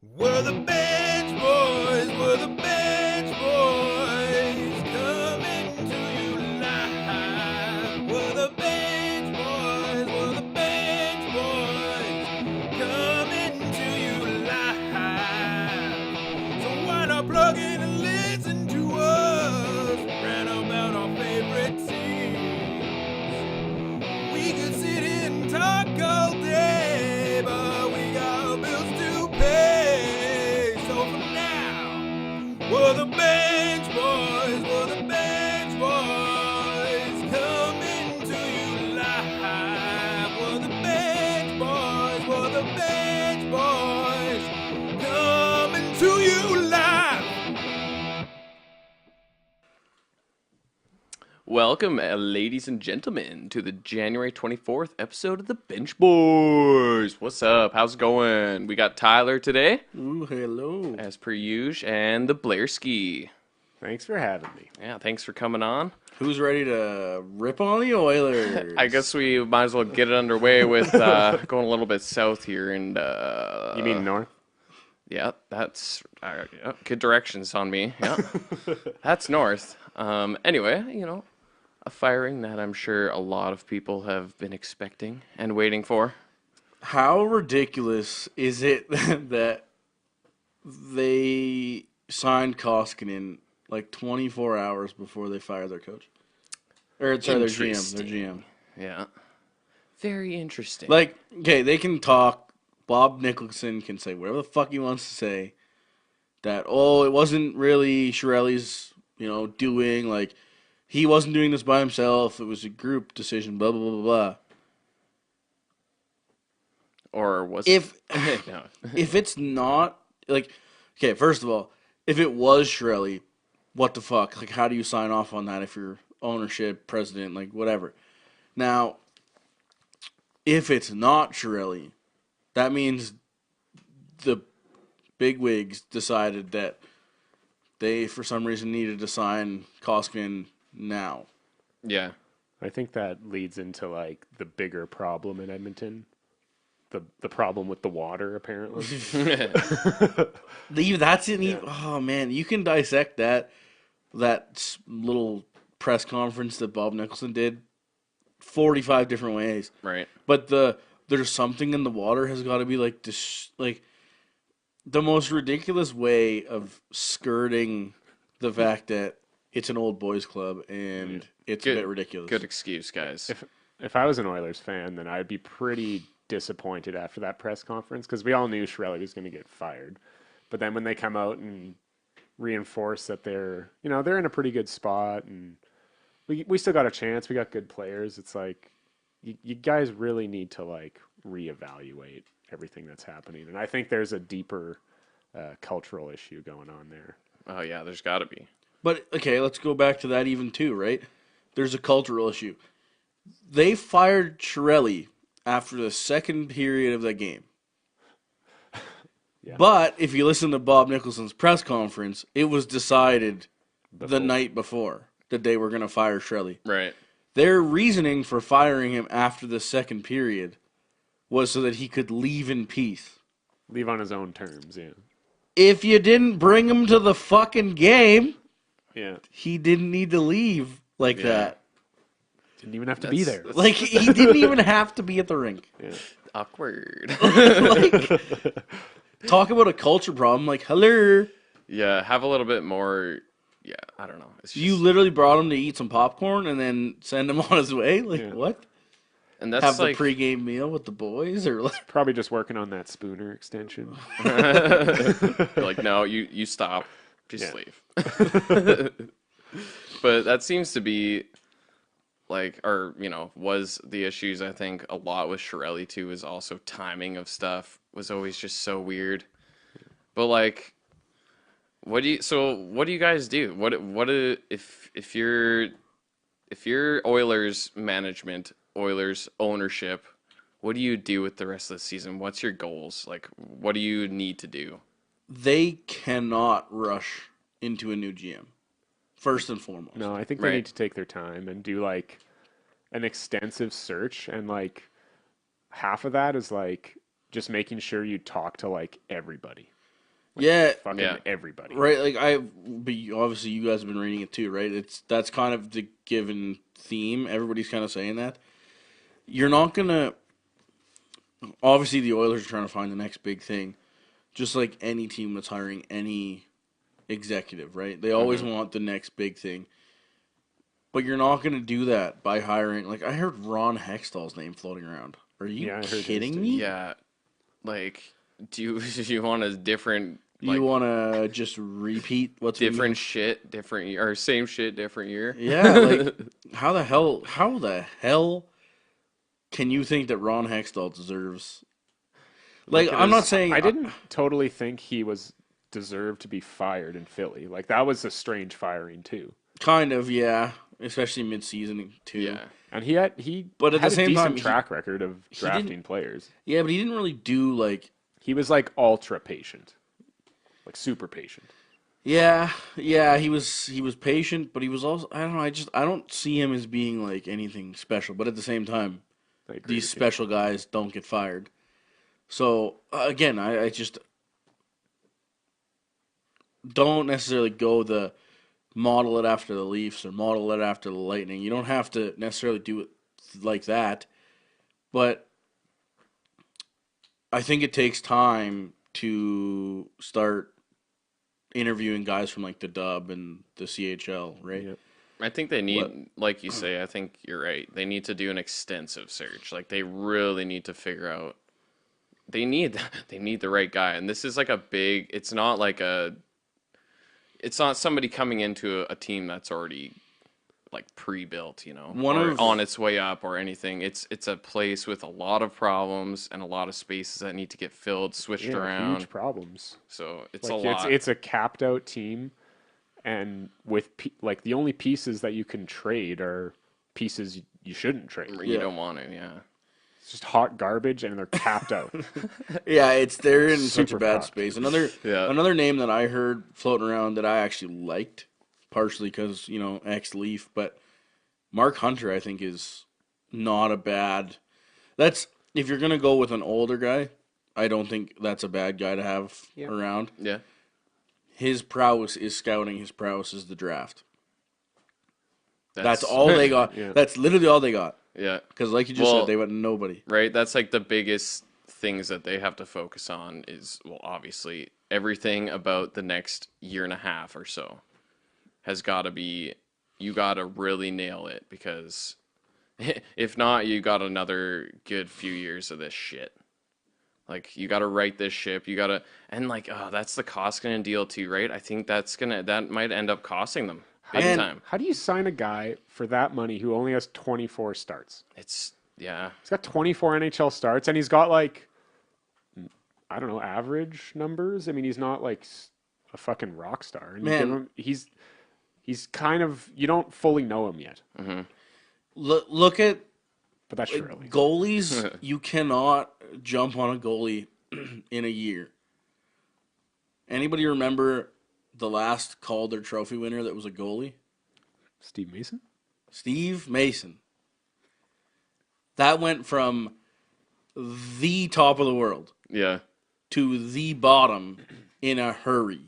We're the bench boys, we're the bench boys, coming to you live. We're the bench boys, we're the bench boys, coming to you live. So why not plug in and listen to us, rant about our favorite teams. We could sit and talk all day, but we got bills to pay. We're the bench boys, we're the bench boys, coming to you live. We're the bench boys, we're the bench boys, coming to you live. Welcome, ladies and gentlemen, to the January 24th episode of the Bench Boys. What's up? How's it going? We got Tyler today. Ooh, hello. As per usual, and the Blair ski. Thanks for having me. Yeah, thanks for coming on. Who's ready to rip on the Oilers? I guess we might as well get it underway with going a little bit south here. And You mean north? Yeah, that's good directions on me. Yeah, that's north. Anyway, a firing that I'm sure a lot of people have been expecting and waiting for. How ridiculous is it that they signed Koskinen like 24 hours before they fired their coach? Or, sorry, their GM. Yeah. Very interesting. Like, okay, they can talk. Bob Nicholson can say whatever the fuck he wants to say. That, it wasn't really Chiarelli's, doing, like, he wasn't doing this by himself. It was a group decision, blah, blah, blah, blah, blah. Or was If no. if it's not, like, okay, first of all, if it was Chiarelli, what the fuck? Like, how do you sign off on that if you're ownership, president, like, whatever? Now, if it's not Chiarelli, that means the bigwigs decided that they, for some reason, needed to sign Koskinen now. Yeah. I think that leads into like the bigger problem in Edmonton. The problem with the water, apparently. That's it. Yeah. Oh man, you can dissect that little press conference that Bob Nicholson did 45 different ways. Right. But there's something in the water has got to be like this, like the most ridiculous way of skirting the fact that it's an old boys club and it's a bit ridiculous. Good excuse, guys. If I was an Oilers fan, then I'd be pretty disappointed after that press conference because we all knew Chiarelli was going to get fired. But then when they come out and reinforce that they're in a pretty good spot and we still got a chance, we got good players, it's like you guys really need to like reevaluate everything that's happening. And I think there's a deeper cultural issue going on there. Oh yeah, there's got to be. But okay, let's go back to that even too, right? There's a cultural issue. They fired Chiarelli after the second period of the game. Yeah. But if you listen to Bob Nicholson's press conference, it was decided the night before that they were going to fire Chiarelli. Right. Their reasoning for firing him after the second period was so that he could leave in peace. Leave on his own terms, yeah. If you didn't bring him to the fucking game, Yeah. he didn't need to leave like that. Didn't even have to be there. Like, he didn't even have to be at the rink. Yeah. Awkward. Like, talk about a culture problem. Like, hello. Yeah, have a little bit more. Yeah, I don't know. It's just, You literally brought him to eat some popcorn and then send him on his way? Like, what? and that's Have like the pregame meal with the boys? Or like, Probably just working on that Spooner extension. like no, you stop, just Yeah. leave. But that seems to be like, or was the issues. I think a lot with Chiarelli too is also timing of stuff was always just so weird. But like, what do you guys do? What if you're Oilers management, Oilers ownership, what do you do with the rest of the season? What's your goals? Like, what do you need to do? they cannot rush into a new GM, first and foremost. No, I think they need to take their time and do like an extensive search, and like half of that is like just making sure you talk to like everybody. Yeah, Fucking Yeah. everybody. right. Like but obviously you guys have been reading it too, right? That's kind of the given theme. Everybody's kind of saying that. You're not gonna. Obviously, the Oilers are trying to find the next big thing, just like any team that's hiring any executive, right? They always want the next big thing. But you're not going to do that by hiring. Like, I heard Ron Hextall's name floating around. Are you Yeah, I heard his kidding too. me? Yeah. Like, do you want a different, like, You want to just repeat what's been different shit, different year, or same shit, different year? Yeah, like, how the hell can you think that Ron Hextall deserves... Like, Look at I'm not his- saying... I didn't totally think he was deserved to be fired in Philly. Like, that was a strange firing, too. Kind of, yeah. Especially mid-season, too. Yeah. And he had But at had the a same decent time, track record of didn't- drafting players. Yeah, but he didn't really do, like... He was like ultra patient, like super patient. Yeah, he was patient, but he was also... I don't know, I don't see him as being, like, anything special. But at the same time, I agree these with you. special guys don't get fired. So, again, I just don't necessarily go the model it after the Leafs or model it after the Lightning. You don't have to necessarily do it like that. But I think it takes time to start interviewing guys from, like, the Dub and the CHL, right? Yep. I think they need, like you say, I think you're right. They need to do an extensive search. Like, they really need to figure out. They need the right guy, and this is like a big. It's not somebody coming into a team that's already like pre-built, you know, or on its way up or anything. It's a place with a lot of problems and a lot of spaces that need to get filled, switched Yeah, around. huge problems. So it's Like, a lot. It's a capped out team, and with like the only pieces that you can trade are pieces you shouldn't trade. You don't want to, yeah. It's just hot garbage, and they're capped out. Yeah, they're in such a Super bad fucked. space. Yeah. Another name that I heard floating around that I actually liked, partially because, you know, ex-Leaf, but Mark Hunter I think is not a bad. That's if you're gonna go with an older guy, I don't think that's a bad guy to have around. Yeah. His prowess is scouting. His prowess is the draft. That's all they got. Yeah. That's literally all they got. Yeah. Because like you just Well, said, they went nobody. Right? That's like the biggest things that they have to focus on is, well, obviously, everything about the next year and a half or so has got to be, you got to really nail it, because if not, you got another good few years of this shit. Like, you got to right this ship. You got to, and like, oh, that's the Koskinen deal too, right? I think that might end up costing them big time. How do you sign a guy for that money who only has 24 starts? It's, yeah. He's got 24 NHL starts, and he's got like, I don't know, average numbers. I mean, he's not like a fucking rock star. And you give him, he's kind of, you don't fully know him yet. Look at But that's Chiarelli. goalies. You cannot jump on a goalie in a year. Anybody remember the last Calder Trophy winner that was a goalie? Steve Mason? Steve Mason. That went from the top of the world Yeah. to the bottom in a hurry.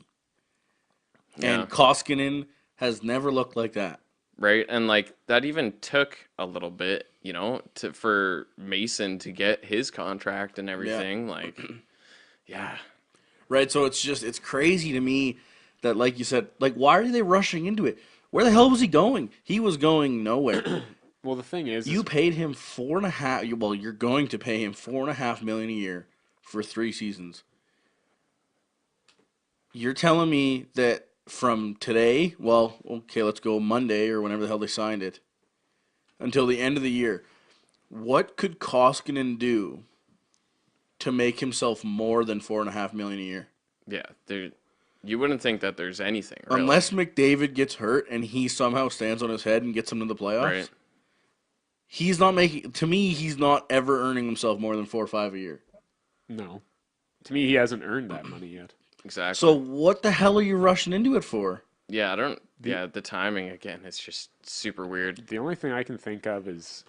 Yeah. And Koskinen has never looked like that. Right, and like that even took a little bit, you know, for Mason to get his contract and everything. Like, yeah, Right, so it's crazy to me that, like you said, like, why are they rushing into it? Where the hell was he going? He was going nowhere. Well, the thing is, You paid him $4.5. Well, you're going to pay him $4.5 million a year for 3 seasons. You're telling me that from today, well, okay, let's go Monday or whenever the hell they signed it, until the end of the year, what could Koskinen do to make himself more than $4.5 million a year? yeah. There, you wouldn't think that there's anything, really. Unless McDavid gets hurt and he somehow stands on his head and gets him to the playoffs. Right. He's not making. To me, he's not ever earning himself more than 4 or 5 a year. no. To me, he hasn't earned that money yet. Exactly. So what the hell are you rushing into it for? yeah, I don't. Yeah, the timing again. It's just super weird. The only thing I can think of is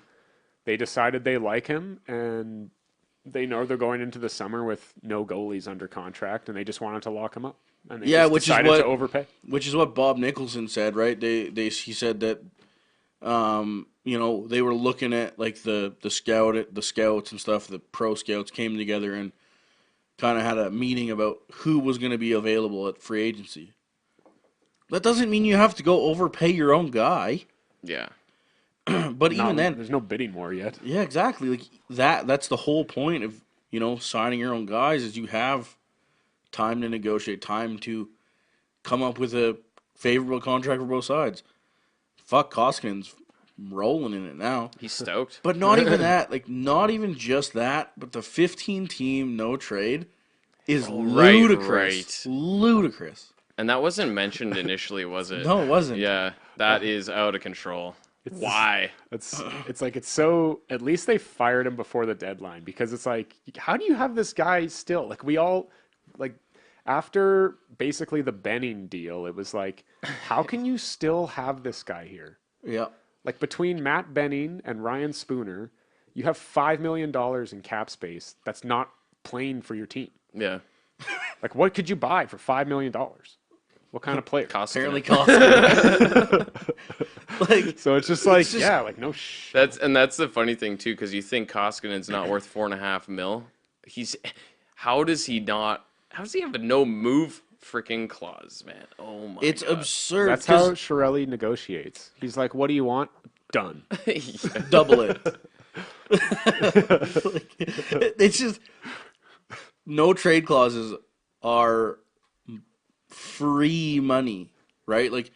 they decided they like him, and they know they're going into the summer with no goalies under contract, and they just wanted to lock them up. And they Yeah, just which is decided what- to overpay. Which is what Bob Nicholson said, right? He said that, they were looking at like the scouts and stuff. The pro scouts came together and kind of had a meeting about who was going to be available at free agency. That doesn't mean you have to go overpay your own guy. Yeah. But even then, there's no bidding war yet. yeah, exactly. Like that's the whole point of, signing your own guys is you have time to negotiate, time to come up with a favorable contract for both sides. Fuck, Koskinen's rolling in it now. He's stoked. But not even that, like not even just that, but the 15-team no trade is ludicrous. right. Ludicrous. And that wasn't mentioned initially, was it? No, it wasn't. Yeah, that is out of control. Why? It's so, at least they fired him before the deadline, because it's like, how do you have this guy still? Like, we all, like, after basically the Benning deal, it was like, how can you still have this guy here? Yeah. Like, between Matt Benning and Ryan Spooner, you have $5 million in cap space that's not playing for your team. Yeah. Like, what could you buy for $5 million? What kind of player? Apparently Koskinen. Like, So it's just like, yeah, like, no shit. That's the funny thing too, because you think Koskinen's not worth $4.5 million. How does he have a no move freaking clause, man? Oh my it's God. absurd. That's how Chiarelli negotiates. He's like, what do you want? Done. Yeah. Double it. It's just no trade clauses are free money, right? Like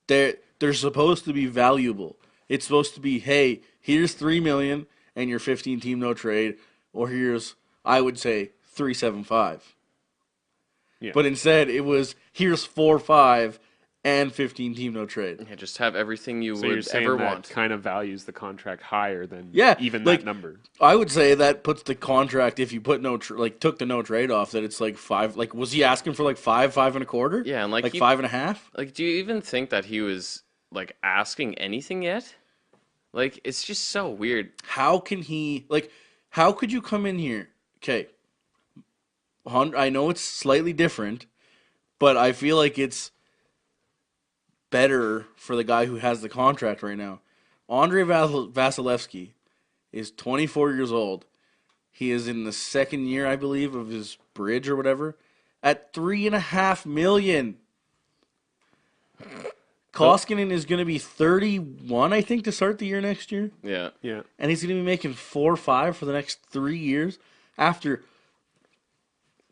they're supposed to be valuable. It's supposed to be, hey, here's $3 million and your 15-team no trade, or here's, I would say, 375. Yeah. But instead, it was here's 4-5 and 15-team no trade. Yeah, just have everything you So you're would saying ever that want. kind of values the contract higher than Yeah, even like, that number. I would say that puts the contract, if you put took the no trade off, that it's like 5. Like, was he asking for like 5 and a quarter? Yeah, and like 5.5. Like, do you even think that he was like asking anything yet? Like, it's just so weird. How can he how could you come in here? Okay, I know it's slightly different, but I feel like it's better for the guy who has the contract right now. Andrei Vasilevsky is 24 years old. He is in the second year, I believe, of his bridge or whatever, at $3.5 million. Koskinen is going to be 31, I think, to start the year next year. Yeah. Yeah. And he's going to be making 4 or 5 for the next 3 years after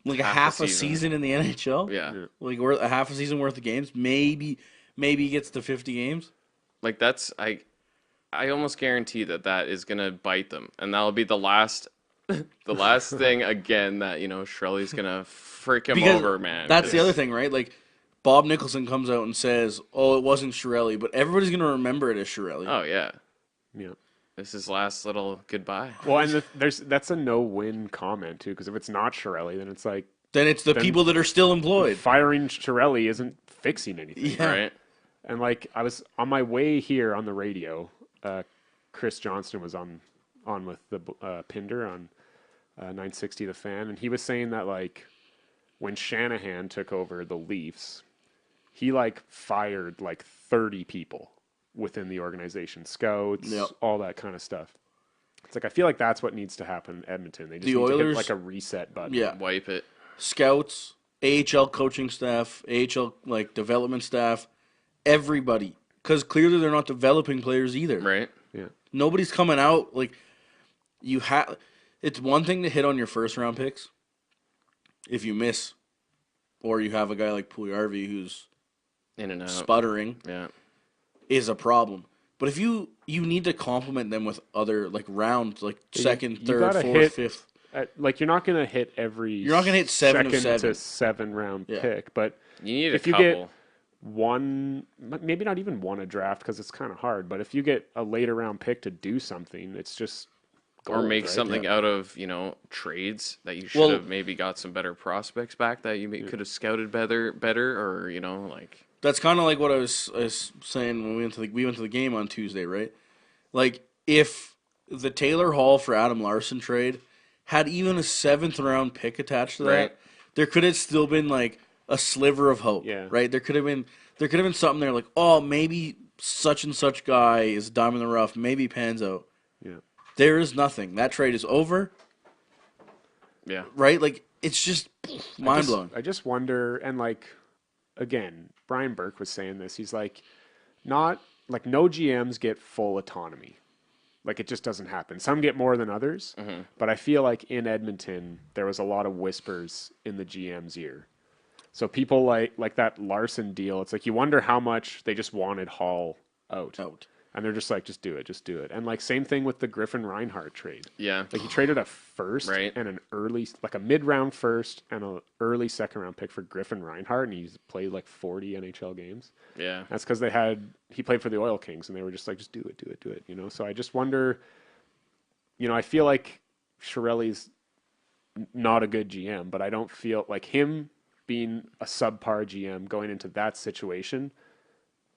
like half a season in the NHL. Yeah. Like a half a season worth of games. Maybe he gets to 50 games. Like, that's I almost guarantee that is gonna bite them, and that'll be the last thing again that Chiarelli's gonna freak him over, man. That's the other thing, right? Like Bob Nicholson comes out and says, "Oh, it wasn't Chiarelli," but everybody's gonna remember it as Chiarelli. Oh yeah, Yeah. this is his last little goodbye. Well, and that's a no-win comment too, because if it's not Chiarelli, then it's like Then it's the people that are still employed. firing Chiarelli isn't fixing anything. Yeah. Right? And like, I was on my way here on the radio. Chris Johnston was on with the Pinder on 960 The Fan, and he was saying that like when Shanahan took over the Leafs, he like fired like 30 people within the organization, scouts, Yep. all that kind of stuff. It's like, I feel like that's what needs to happen in Edmonton. They just The need to hit Oilers- like a reset button. Yeah. Wipe it. Scouts, AHL coaching staff, AHL development staff, everybody. Because clearly they're not developing players either. Right? Yeah. Nobody's coming out it's one thing to hit on your first round picks if you miss, or you have a guy like Puljujärvi who's In and out. sputtering, Yeah. is a problem. But if you need to complement them with other rounds, second, you third, gotta fourth, hit- fifth. Like, you're not going to hit every. You're not gonna hit 7 of second 7. to 7 round Yeah. pick, but You need if a you couple. get one, maybe not even one a draft because it's kind of hard. But if you get a later round pick to do something, it's just or gold, make right? something out of trades that you should have maybe got some better prospects back that you could have scouted better, or like. That's kind of like what I was saying when we went to the game on Tuesday, right? Like if the Taylor Hall for Adam Larson trade had even a 7th-round pick attached to that, Right. there could have still been like a sliver of hope. Yeah. Right. There could have been something there like, oh, maybe such and such guy is a diamond in the rough. Maybe pans out. Yeah. There is nothing. That trade is over. Yeah. Right. Like it's just mind blowing. I just wonder, and like, again, Brian Burke was saying this. He's like, not like no GMs get full autonomy. Like it just doesn't happen. Some get more than others, but I feel like in Edmonton there was a lot of whispers in the GM's ear. So people like that Larson deal. It's like you wonder how much they just wanted Hall out. And they're just like, just do it. And like same thing with the Griffin Reinhart trade. Yeah. Like he traded a first Right. and an early, like a mid-round first and an early second-round pick for Griffin Reinhart, and he's played like 40 NHL games. Yeah. That's because he played for the Oil Kings, and they were just like, just do it, you know? So I just wonder, you know, I feel like Chiarelli's not a good GM, but I don't feel like him being a subpar GM going into that situation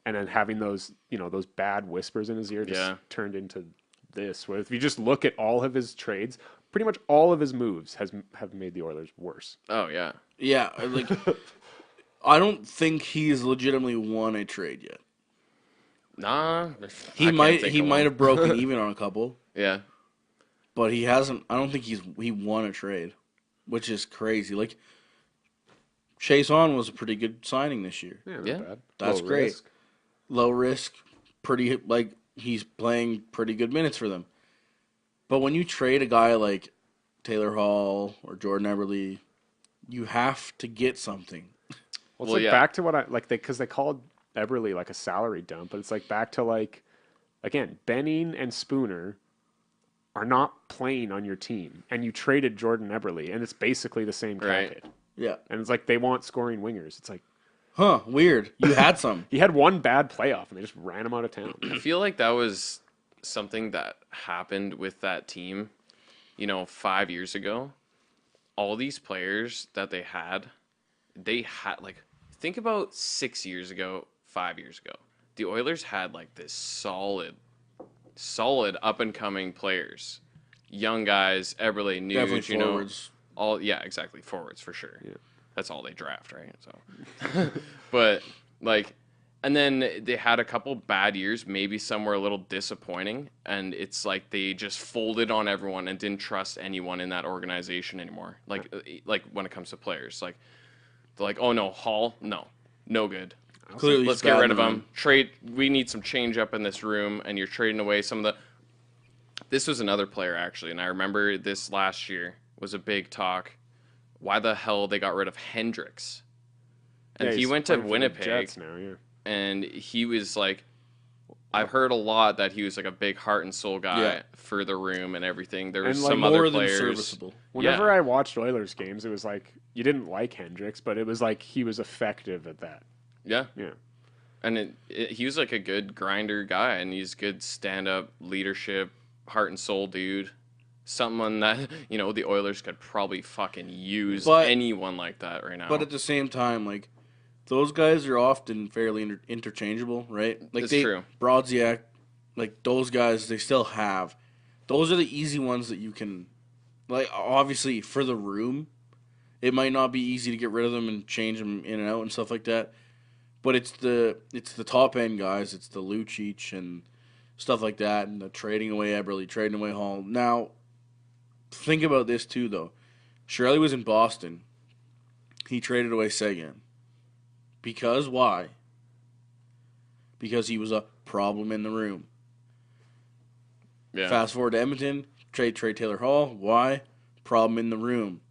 and then having those, you know, those bad whispers in his ear just turned into this. Where if you just look at all of his trades, pretty much all of his moves have made the Oilers worse. Oh yeah. Yeah. Like I don't think he's legitimately won a trade yet. Nah. He might have broken even on a couple, Yeah. but he hasn't. I don't think he won a trade, which is crazy. Like Chase On was a pretty good signing this year. Yeah, not Yeah. bad. That's Low great. risk. Low risk, pretty like he's playing pretty good minutes for them. But when you trade a guy like Taylor Hall or Jordan Eberle, you have to get something. Well, it's Well, like yeah. back to what I like because they called Eberle like a salary dump, but it's like back to like again, Benning and Spooner are not playing on your team, and you traded Jordan Eberle, and it's basically the same cap Right. hit. Yeah. And it's like they want scoring wingers. It's like Huh, weird. You had some. he had one bad playoff, and they just ran him out of town. I feel like that was something that happened with that team, 5 years ago. All these players that they had like, think about 6 years ago, 5 years ago. The Oilers had like this solid up and coming players, young guys, Eberle, Definitely Nuge, forwards. exactly, forwards for sure. Yeah. That's all they draft, right? So, but like, and then they had a couple bad years. Maybe some were a little disappointing, and it's like they just folded on everyone and didn't trust anyone in that organization anymore. Like when it comes to players, like they're like, oh no, Hall, no good. Clearly Let's he's get bad rid of in the him. Trade. We need some change up in this room, and you're trading away some of the. This was another player actually, and I remember this last year was a big talk. Why the hell they got rid of Hendricks? And Yeah, he he's went to playing for the Winnipeg, Jets now, yeah. and he was like, I've heard a lot that he was like a big heart and soul guy Yeah. for the room and everything. There was And, like, some More other than players. serviceable. Whenever Yeah. I watched Oilers games, it was like you didn't like Hendricks, but it was like he was effective at that. Yeah, Yeah. and he was like a good grinder guy, and he's good stand-up leadership, heart and soul dude. Someone that the Oilers could probably fucking use But- anyone like that right now. But at the same time, like those guys are often fairly interchangeable, right? Like It's true. Brodziak, like those guys, they still have. Those are the easy ones that you can, like obviously for the room, it might not be easy to get rid of them and change them in and out and stuff like that. But it's the top end guys. It's the Lucic and stuff like that, and the trading away Eberle, trading away Hall. Now, think about this too, though. Chiarelli was in Boston. He traded away Seguin. Because why? Because he was a problem in the room. yeah. Fast forward to Edmonton, trade Taylor Hall. Why? Problem in the room.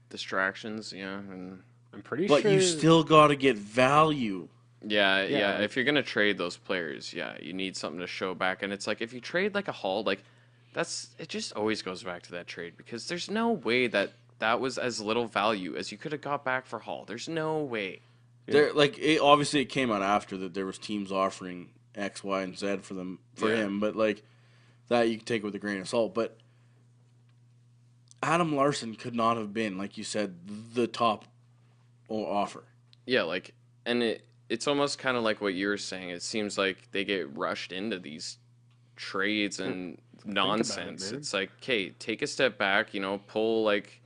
Distractions, yeah, and I'm pretty But sure you still got to get value. yeah. like- If you're gonna trade those players, you need something to show back. And it's like if you trade like a Hall, like it just always goes back to that trade because there's no way that was as little value as you could have got back for Hall. There's no way. There, obviously, it came out after that there was teams offering X, Y, and Z for Yeah. him, but like that you can take with a grain of salt. But Adam Larson could not have been, like you said, the top offer. Yeah, like, and it's almost kind of like what you were saying. It seems like they get rushed into these trades and about it, nonsense. man. It's like, okay, take a step back, pull like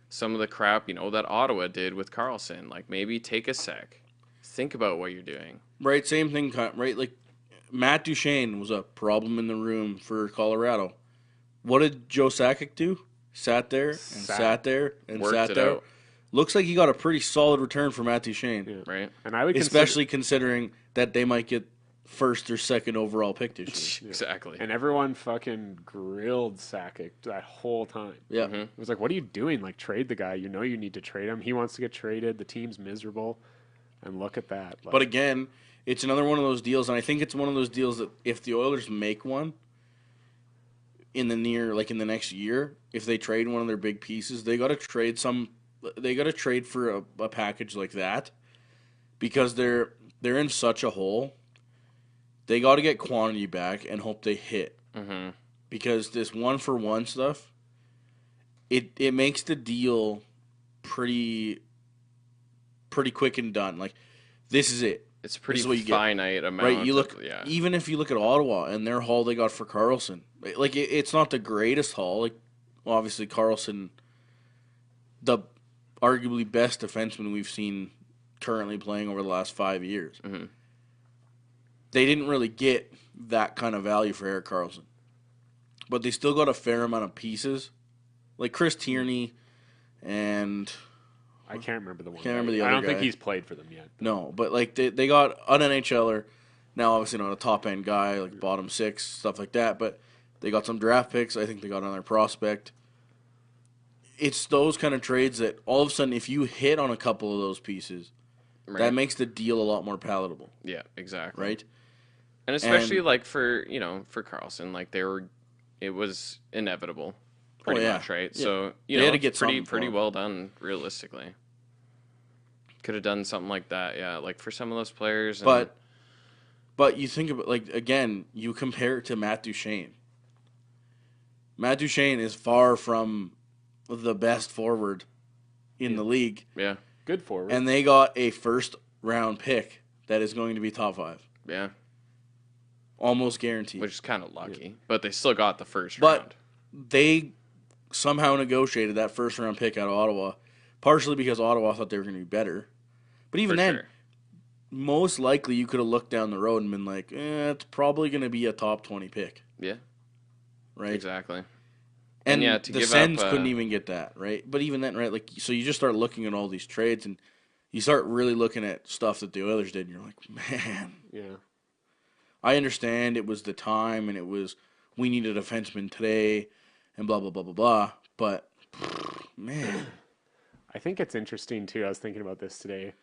some of the crap, that Ottawa did with Carlson. Like maybe take a sec. Think about what you're doing. Right, same thing, right? Like Matt Duchene was a problem in the room for Colorado. What did Joe Sakic do? Sat there and sat there and Worked sat it there. out. Looks like he got a pretty solid return from Matt Duchene. Yeah. Right? And I would Especially considering that they might get first or second overall pick this year. Exactly. and everyone fucking grilled Sakic that whole time. Yeah. Mm-hmm. It was like, what are you doing? Like, trade the guy. You know you need to trade him. He wants to get traded. The team's miserable. And look at that. Like, But again, it's another one of those deals, and I think it's one of those deals that if the Oilers make one in the next year, if they trade one of their big pieces, they got to trade for a package like that because they're in such a hole. They got to get quantity back and hope they hit. Mm-hmm. Because this 1-for-1 stuff, it makes the deal pretty quick and done. Like, this is it. It's pretty This is what you get. finite amount. Right, you look even if you look at Ottawa and their haul they got for Carlson, like it's not the greatest haul. Like obviously Carlson, the arguably best defenseman we've seen currently playing over the last 5 years. Mm-hmm. They didn't really get that kind of value for Erik Karlsson, but they still got a fair amount of pieces, like Chris Tierney, and I can't remember the one. Can't remember the I other don't think guy. he's played for them yet. no, but like they got an NHLer, now obviously not a top end guy like bottom six stuff like that, but they got some draft picks. I think they got another prospect. It's those kind of trades that all of a sudden, if you hit on a couple of those pieces, Right. that makes the deal a lot more palatable, Yeah, exactly. right? And especially And- like for Carlson, like it was inevitable, pretty yeah. much, right? Yeah. So They had to get pretty something for pretty him. well done, realistically. Could have done something like that, yeah, like for some of those players. And, But you think about, like, again, you compare it to Matt Duchene. Matt Duchene is far from the best forward in the league, yeah, Good forward. and they got a first-round pick that is going to be top 5. yeah, Almost guaranteed. which is kind of lucky, but they still got the first But round. they somehow negotiated that first-round pick out of Ottawa, partially because Ottawa thought they were going to be better. But even For then, sure. most likely you could have looked down the road and been like, it's probably going to be a top 20 pick, Yeah, right? exactly. And yeah, to the give Sens up, couldn't even get that, right? But even then, right, like, so you just start looking at all these trades and you start really looking at stuff that the Oilers did, and you're like, man, yeah. I understand it was the time and it was, we need a defenseman today and blah, blah, blah, blah, blah. But, man, I think it's interesting, too. I was thinking about this today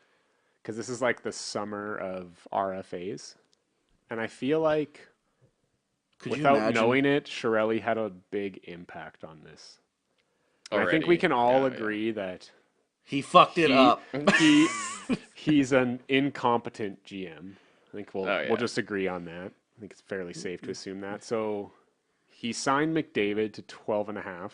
because this is like the summer of RFAs. And I feel like could you without imagine? knowing it, Chiarelli had a big impact on this. And I think we Already. can all Yeah, agree that He fucked it up. he's an incompetent GM. I think Oh, yeah. we'll just agree on that. I think it's fairly safe to assume that. So he signed McDavid to 12.5.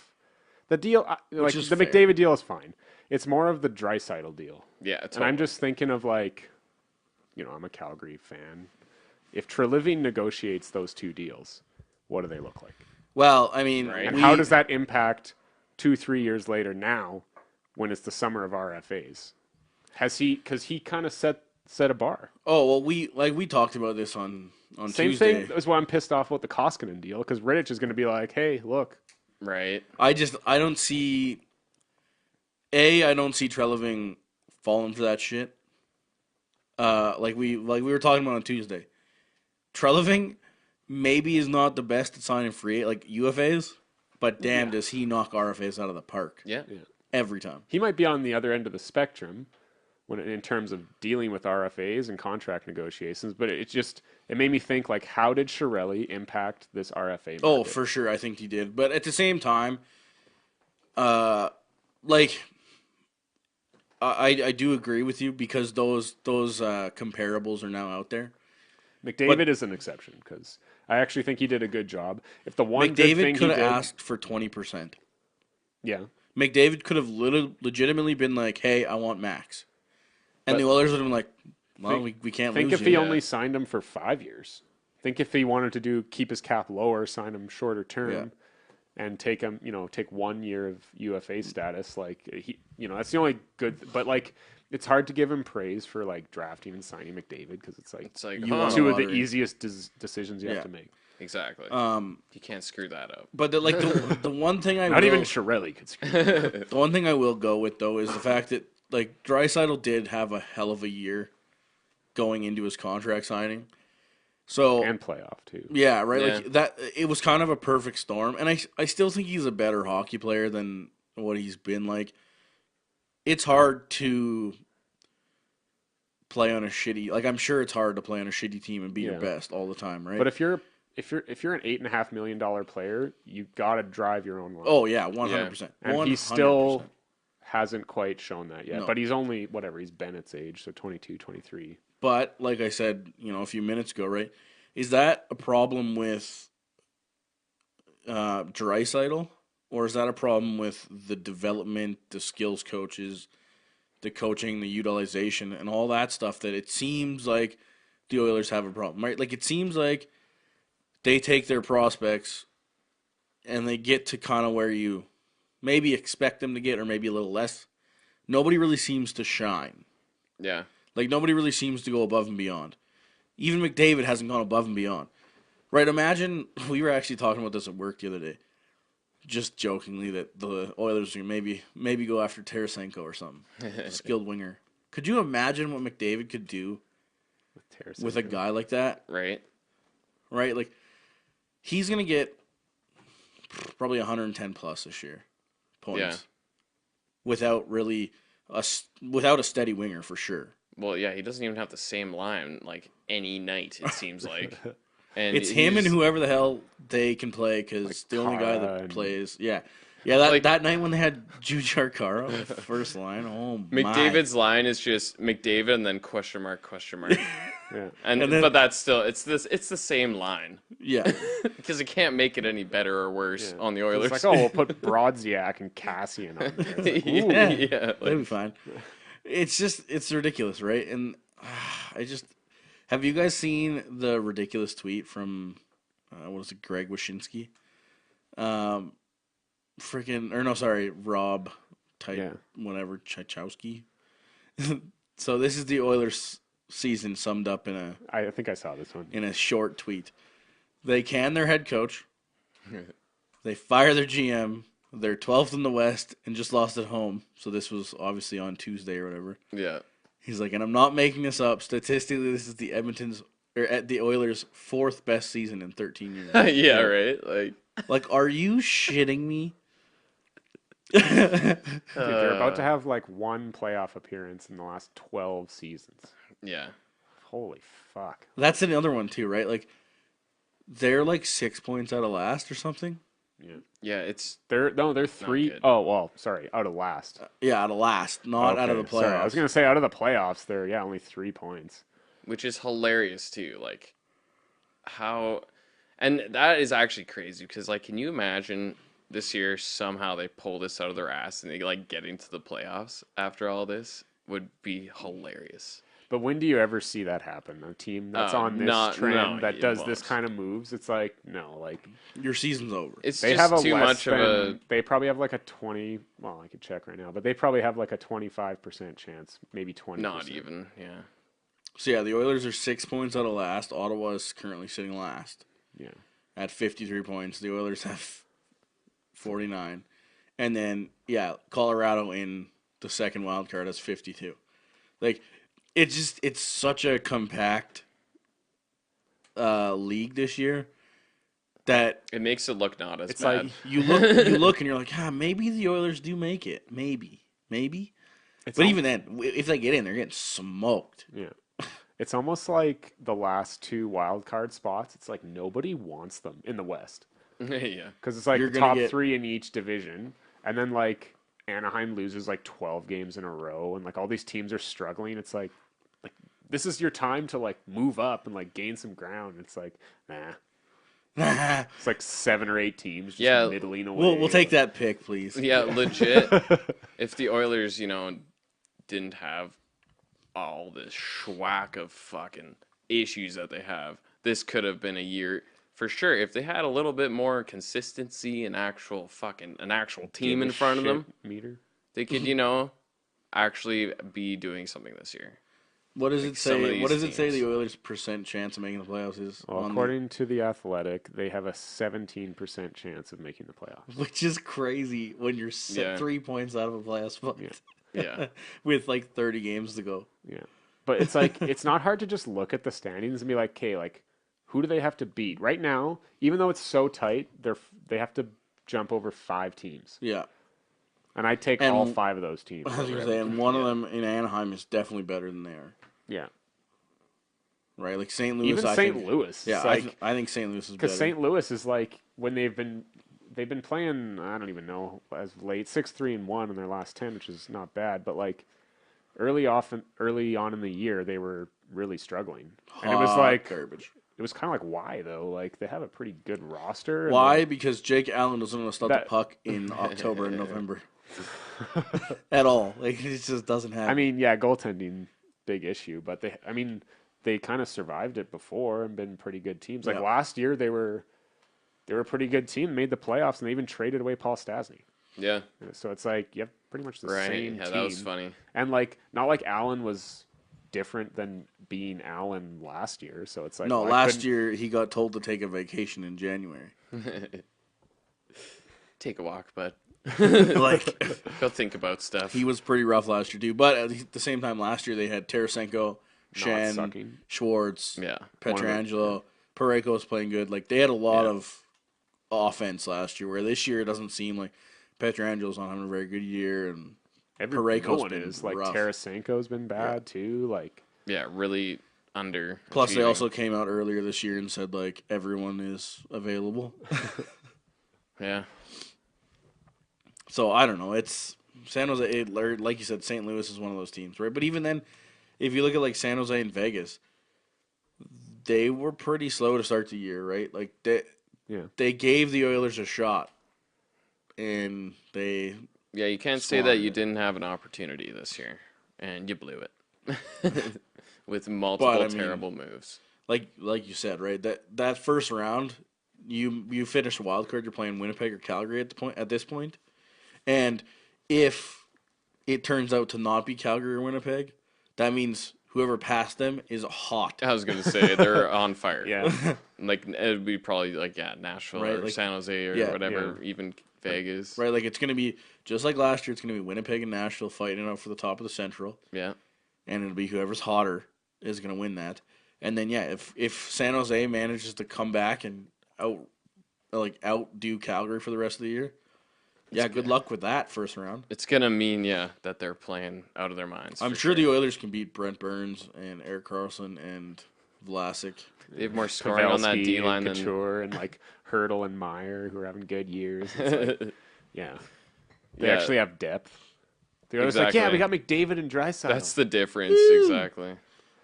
The deal, like is the fair. McDavid deal, is fine. It's more of the Draisaitl deal. Yeah, And totally. I'm just thinking of like, I'm a Calgary fan. If Treliving negotiates those two deals, what do they look like? Well, I mean, Right. And how does that impact 2-3 years later now when it's the summer of RFAs? Has he, because he kind of set a bar. Oh, well, we talked about this on Same Tuesday. thing is why I'm pissed off with the Koskinen deal, because Rittich is going to be like, hey, look. right. I don't see Treliving falling for that shit. Like we were talking about on Tuesday. Treliving maybe is not the best at signing free like UFAs, but damn does he knock RFAs out of the park Yeah. every time. He might be on the other end of the spectrum in terms of dealing with RFAs and contract negotiations, but it made me think, like, how did Chiarelli impact this RFA market? Oh, for sure, I think he did. But at the same time, I do agree with you because those comparables are now out there. McDavid is an exception because I actually think he did a good job. If the one good thing McDavid he could have did, asked for 20%. yeah, McDavid could have legitimately been like, "Hey, I want max," and But the Oilers would have been like, "Well, think- we can't think lose if you." he only signed him for 5 years, think if he wanted to keep his cap lower, sign him shorter term. Yeah. And take him, take 1 year of UFA status. Like that's the only good. But like, it's hard to give him praise for like drafting and signing McDavid because it's like you want two a of the lottery. easiest decisions you have to make. Exactly. You can't screw that up. But the one thing I Not will, even Chiarelli could screw. the one thing I will go with though is the fact that like Draisaitl did have a hell of a year going into his contract signing. So And playoff too. yeah, right. Yeah. Like that, it was kind of a perfect storm, and I still think he's a better hockey player than what he's been like. It's hard to play on a shitty. Like I'm sure it's hard to play on a shitty team and be your best all the time, right? But if you're an $8.5 million player, you got to drive your own line. oh yeah, 100%. And he still hasn't quite shown that yet. No. But he's only he's Bennett's age, so 22, 23. But like I said, a few minutes ago, right? Is that a problem with Draisaitl, or is that a problem with the development, the skills coaches, the coaching, the utilization, and all that stuff? That it seems like the Oilers have a problem, right? Like it seems like they take their prospects and they get to kind of where you maybe expect them to get, or maybe a little less. Nobody really seems to shine. Yeah. Like, nobody really seems to go above and beyond. Even McDavid hasn't gone above and beyond. Right, imagine, we were actually talking about this at work the other day, just jokingly, that the Oilers are maybe go after Tarasenko or something, skilled winger. Could you imagine what McDavid could do with a guy like that? Right. Right, like, he's going to get probably 110 plus this year, points. Yeah. Without a steady winger, for sure. Well, yeah, he doesn't even have the same line like any night. It seems like, and It's him and whoever the hell they can play, because Like the only guy Kara that and- plays, that Like- night when they had Jujhar Kara first line, oh McDavid's line is just McDavid and then question mark. Yeah. And then- but that's still it's the same line yeah, because it can't make it any better or worse on the Oilers. It's like, we'll put Brodziak and Cassian on there. It's like, ooh. yeah, that'd be fine. It's ridiculous, right? And have you guys seen the ridiculous tweet from Greg Wyshynski? Rob whatever, Tchaikovsky. So this is the Oilers season summed up in I think I saw this one. a short tweet. They can their head coach. They fire their GM. They're 12th in the West and just lost at home. So this was obviously on Tuesday or whatever. yeah. He's like, and I'm not making this up. Statistically, this is the Oilers' fourth best season in 13 years. Yeah, right. Like, are you shitting me? Dude, they're about to have like one playoff appearance in the last 12 seasons. Yeah. Holy fuck. That's another one too, right? Like, they're like 6 points out of last or something. Yeah. Yeah, They're 3. good. Oh, well, sorry, out of last. Yeah, out of last, not out of the Okay, playoffs. sorry, I was going to say out of the playoffs, they're only 3 points. which is hilarious too. Like how, and that is actually crazy because like, can you imagine this year somehow they pull this out of their ass and they like get into the playoffs after all this would be hilarious. But when do you ever see that happen? A team that's on this trend that it does won't. this kind of moves, it's like, no, like Your season's over. It's they just have a too less much than, of a. they probably have like a 20, well, I could check right now, but they probably have like a 25% chance, maybe 20%. Not even, yeah. So yeah, the Oilers are 6 points out of last. Ottawa is currently sitting last Yeah. at 53 points. The Oilers have 49. And then, yeah, Colorado in the second wild card has 52. Like, it's such a compact league this year that It makes it look not as it's bad. like you look and you're like, maybe the Oilers do make it. Maybe. But even then, if they get in, they're getting smoked. Yeah. It's almost like the last two wild card spots. It's like nobody wants them in the West Yeah. because it's like You're the gonna top get- 3 in each division, and then like Anaheim loses like 12 games in a row, and like all these teams are struggling. It's like this is your time to like move up and like gain some ground. It's like nah. It's like 7 or 8 teams just Yeah. middling away. We'll take that pick, please. Yeah, legit. If the Oilers, didn't have all this schwack of fucking issues that they have, this could have been a year for sure if they had a little bit more consistency and an actual team in front of them. Meter. They could, actually be doing something this year. What does it say? What does it say teams. the Oilers' percent chance of making the playoffs is? Well, according to the Athletic, they have a 17% chance of making the playoffs. Which is crazy when you're 3 points out of a playoff spot. Yeah. With like 30 games to go. Yeah. But it's like, it's not hard to just look at the standings and be like, okay, like, who do they have to beat? Right now, even though it's so tight, they have to jump over 5 teams. Yeah. And I take all 5 of those teams. I was going to say, and one of them in Anaheim is definitely better than they are. Yeah. Right? Like St. Louis. Even St. Louis. Yeah, like, I think St. Louis is better. Because St. Louis is like, when they've been playing, I don't even know, as late, 6-3-1 in their last 10, which is not bad, but like early on in the year, they were really struggling. And it was like garbage. It was kind of like, why though? Like they have a pretty good roster. Why? Because Jake Allen doesn't want to stop the puck in October and November at all. Like it just doesn't happen. I mean, yeah, goaltending big issue, but they kind of survived it before and been pretty good teams. Like last year, they were a pretty good team, made the playoffs, and they even traded away Paul Stastny. Yeah. So it's like you have pretty much the same Yeah, team. that was funny. And like not like Allen was different than being Allen last year. So it's like no, last year he got told to take a vacation in January. Take a walk, bud. Like Go think about stuff. he was pretty rough last year too. But at the same time, last year they had Tarasenko, Shen, sucking. Schwartz, Yeah. Pietrangelo, Parayko was playing good. Like they had a lot of offense last year. Where this year it doesn't seem like Pietrangelo's not having a very good year, and Parayko's been like rough. Tarasenko's been bad too. Like really under. Plus, they also came out earlier this year and said like everyone is available. Yeah. So I don't know. It's San Jose. Like you said, St. Louis is one of those teams, right? But even then, if you look at like San Jose and Vegas, they were pretty slow to start the year, right? Like they gave the Oilers a shot, and they. Yeah, you can't say that you didn't have an opportunity this year, and you blew it with multiple terrible moves. Like you said, right? That first round, you finished a wild card. You're playing Winnipeg or Calgary at this point, and if it turns out to not be Calgary or Winnipeg, that means whoever passed them is hot. I was gonna say they're on fire. Yeah. Like it would be probably like Nashville or San Jose or whatever, even Vegas. Right, like it's gonna be just like last year. It's gonna be Winnipeg and Nashville fighting out for the top of the Central. Yeah. And it'll be whoever's hotter is gonna win that. And then if San Jose manages to come back and outdo Calgary for the rest of the year, good luck with that first round. It's gonna mean that they're playing out of their minds. I'm sure the Oilers can beat Brent Burns and Erik Karlsson and Vlasic. They have more scoring on that D line than Couture and like Hurdle and Meyer, who are having good years. It's like, they actually have depth. The Oilers like, we got McDavid and Draisaitl. That's the difference, exactly.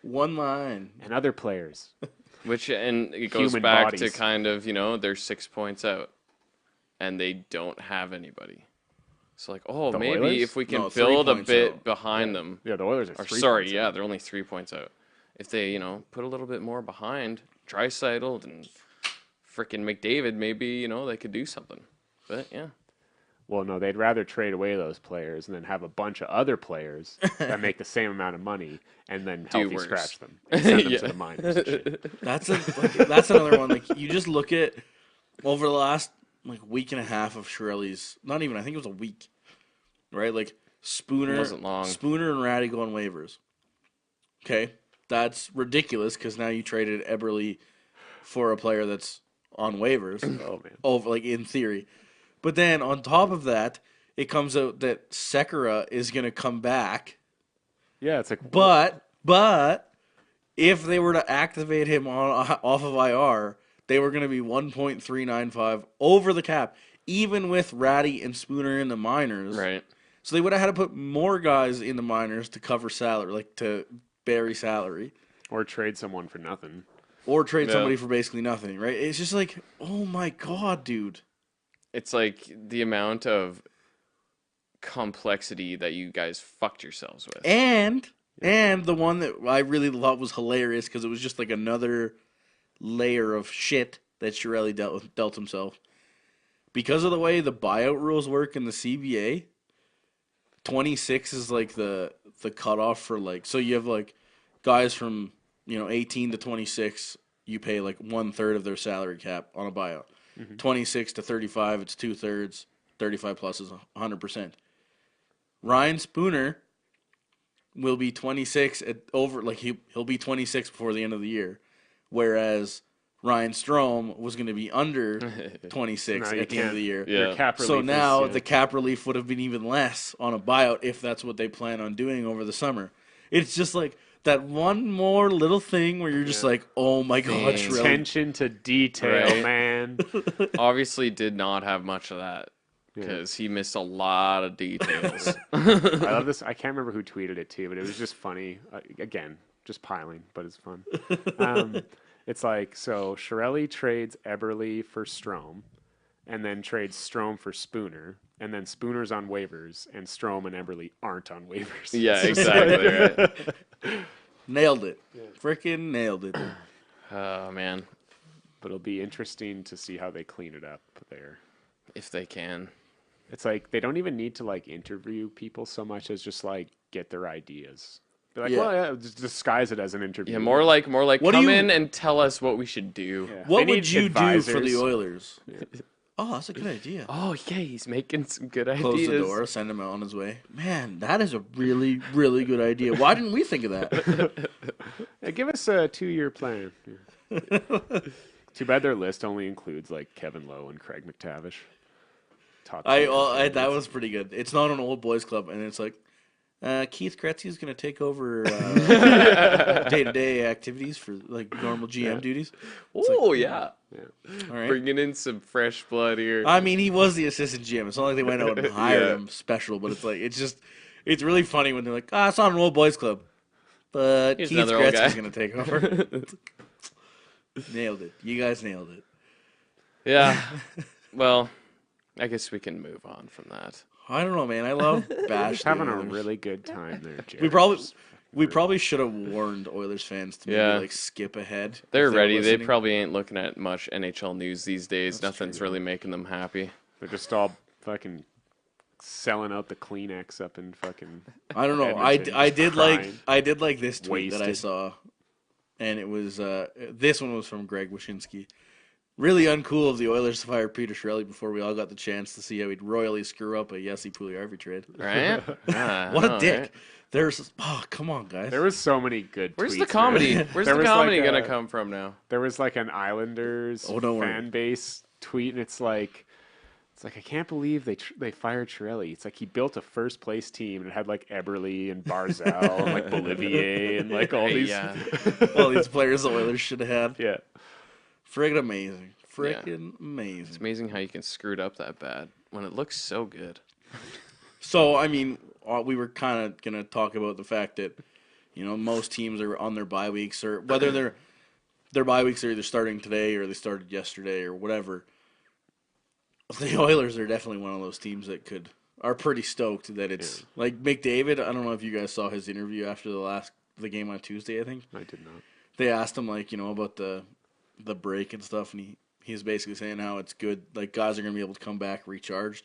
One line and other players. And it goes Human back bodies. to kind of they're 6 points out, and they don't have anybody. So like, maybe Oilers? if we can 3 build a points bit out. behind them. Yeah, the Oilers are 3 points out. They're only 3 points out. If they put a little bit more behind Draisaitl and freaking McDavid, maybe they could do something. But yeah. Well, no, they'd rather trade away those players and then have a bunch of other players that make the same amount of money and then healthy worse. scratch them and send them to the minors and shit. That's another one. Like you just look at over the last week and a half of Chiarelli's. Not even. I think it was a week. Right, like Spooner. It wasn't long. Spooner and Ratty go on waivers. Okay, that's ridiculous because now you traded Eberle for a player that's on waivers. Oh man. Over in theory. But then on top of that, it comes out that Sekera is going to come back. Yeah, it's like. But if they were to activate him off of IR, they were going to be 1.395 over the cap, even with Ratty and Spooner in the minors. Right. So they would have had to put more guys in the minors to cover salary, to bury salary. Or trade someone for nothing. Or trade somebody for basically nothing, right? It's just like, oh my God, dude. It's like the amount of complexity that you guys fucked yourselves with. And the one that I really thought was hilarious because it was just like another layer of shit that Chiarelli dealt himself. Because of the way the buyout rules work in the CBA, 26 is like the cutoff for like, so you have like guys from 18 to 26, you pay like 1/3 of their salary cap on a buyout. 26 to 35, it's 2/3. 35 plus is 100%. Ryan Spooner will be 26 he'll be 26 before the end of the year, whereas Ryan Strome was going to be under 26 at the end of the year. Yeah. Cap So relief now is, the cap relief would have been even less on a buyout if that's what they plan on doing over the summer. It's just like that one more little thing where you're just like, oh my God, Chiarelli. attention to detail, Right. man. Obviously did not have much of that because he missed a lot of details. I love this. I can't remember who tweeted it too, but it was just funny. Again, just piling, but it's fun. It's like, so Chiarelli trades Eberle for Strome, and then trades Strome for Spooner, and then Spooner's on waivers, and Strome and Eberle aren't on waivers. Yeah, exactly. Right. Nailed it. Freaking nailed it. Oh, man. But it'll be interesting to see how they clean it up there. If they can. It's like they don't even need to like interview people so much as just like get their ideas. Be like, Yeah. well, yeah, just disguise it as an interview. Yeah, more like What do come you- in and tell us what we should do. Yeah. What They would need you do for advisors. the Oilers? Oh, that's a good idea. Oh, yeah, he's making some good Close ideas. the door, send him out on his way. Man, that is a really, really good idea. Why didn't we think of that? Yeah, give us a 2-year plan. Yeah. Too bad their list only includes like Kevin Lowe and Craig McTavish. Top two. That was pretty good. It's not an old boys club, and it's like Keith Kretzy is going to take over day-to-day activities for like normal GM duties. Oh, yeah. All right. Bringing in some fresh blood here. I mean, he was the assistant GM. It's not like they went out and hired Yeah. him special, but it's like it's really funny when they're like, it's not an old boys club, but Here's Keith another old guy. Kretzy's going to take over. Nailed it. You guys nailed it. Yeah. Well, I guess we can move on from that. I don't know, man. I love Bash. Just the having a Oilers. really good time there, Jared. We probably should have warned Oilers fans to maybe Yeah. like skip ahead. if They're they were ready. They listening. probably ain't looking at much NHL news these days. Nothing's really making them happy. They're just all fucking selling out the Kleenex up in fucking. I don't know. Edmonton, I did crying. like this tweet that I Wasted. saw, and it was this one was from Greg Wyshynski. Really uncool of the Oilers to fire Peter Chiarelli before we all got the chance to see how he'd royally screw up a Yessi Pugliarvi trade. Right? Yeah, What I a know, dick! right? There's come on, guys. There was so many good. Where's tweets, the comedy? man. Where's There the was comedy like gonna a- come from now? There was like an Islanders don't worry. fan base tweet, and it's like I can't believe they fired Chiarelli. It's like he built a first place team and it had like Eberle and Barzal and like Bolivier and like all these. Yeah. All these players the Oilers should have had. Yeah. Friggin' amazing. Freaking amazing. It's amazing how you can screw it up that bad when it looks so good. So, I mean, we were kind of going to talk about the fact that, most teams are on their bye weeks, or whether their bye weeks are either starting today or they started yesterday or whatever. The Oilers are definitely one of those teams that are pretty stoked that it's like McDavid. I don't know if you guys saw his interview after the game on Tuesday, I think. I did not. They asked him about the break and stuff, and he's basically saying how it's good, like guys are gonna be able to come back recharged.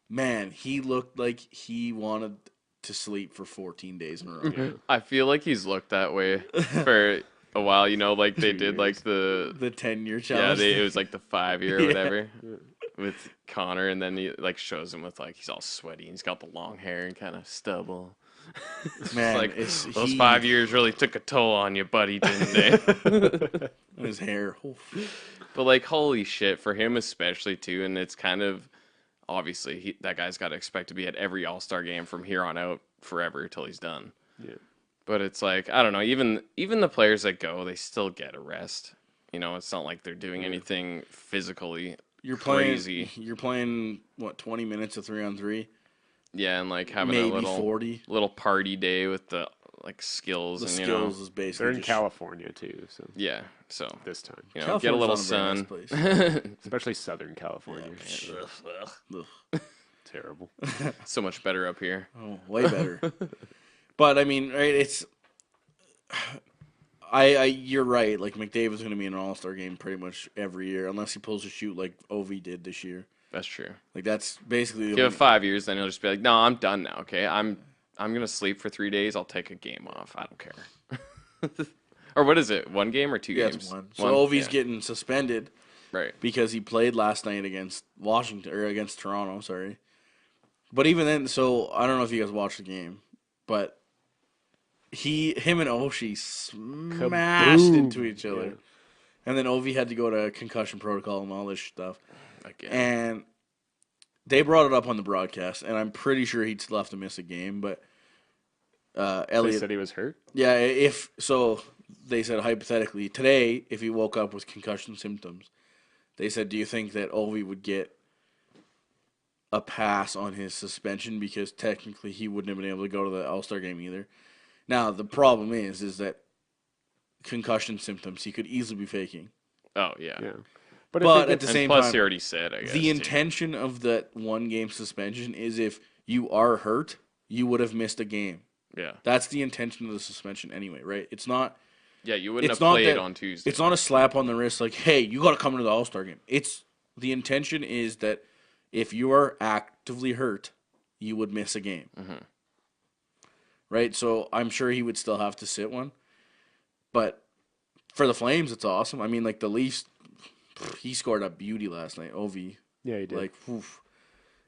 Man, he looked like he wanted to sleep for 14 days in a row. I feel like he's looked that way for a while. Like they did like the The 10-year challenge. it was like the 5-year or Yeah. whatever with Connor, and then he like shows him with like he's all sweaty and he's got the long hair and kind of stubble. Man, Like it's, those 5 years really took a toll on you, buddy, didn't they? his hair. Oof. But like, holy shit, for him especially too, and it's kind of obviously that guy's got to expect to be at every All Star game from here on out forever till he's done. Yeah. But it's like I don't know, even the players that go, they still get a rest. It's not like they're doing anything physically crazy. You're playing what 20 minutes of 3-on-3, Yeah, and like having maybe a little 40. little party day with the like skills The and skills is basically They're in just- California too, so yeah. So this time, get a California's little not a very sun. nice place. especially Southern California. Ugh. Terrible. So much better up here. Oh, way better. But I mean, right? you're right. Like McDavid's going to be in an All Star game pretty much every year, unless he pulls a shoot like Ovi did this year. That's true. Like that's basically the Give it only, 5 years, then he'll just be like, no, I'm done now. Okay, I'm gonna sleep for 3 days. I'll take a game off. I don't care. Or what is it? 1 game or 2 yeah, games? it's one. So Ovi's yeah. getting suspended Right. because he played last night against Washington or against Toronto. Sorry, but even then, so I don't know if you guys watched the game, but him and Oshie smashed Kaboom. into each other. Yeah. And then Ovi had to go to concussion protocol and all this stuff. Again. And they brought it up on the broadcast, and I'm pretty sure he'd still have to miss a game. But They Elliot, said he was hurt. yeah, if so, they said hypothetically today, if he woke up with concussion symptoms, they said, do you think that Ovi would get a pass on his suspension because technically he wouldn't have been able to go to the All Star game either? Now the problem is that concussion symptoms he could easily be faking. Oh yeah. Yeah. But if at the And same plus, time, he already said, I guess. the too. intention of that 1 game suspension is if you are hurt, you would have missed a game. Yeah. That's the intention of the suspension anyway, right? It's not. Yeah, you wouldn't It's have not played that- on Tuesday. It's not a slap on the wrist like, hey, you got to come into the All Star game. It's the intention is that if you are actively hurt, you would miss a game. Mm-hmm. Right? So I'm sure he would still have to sit one. But for the Flames, it's awesome. I mean, like the Leafs, he scored a beauty last night. Ovi, Yeah, he did. like, oof.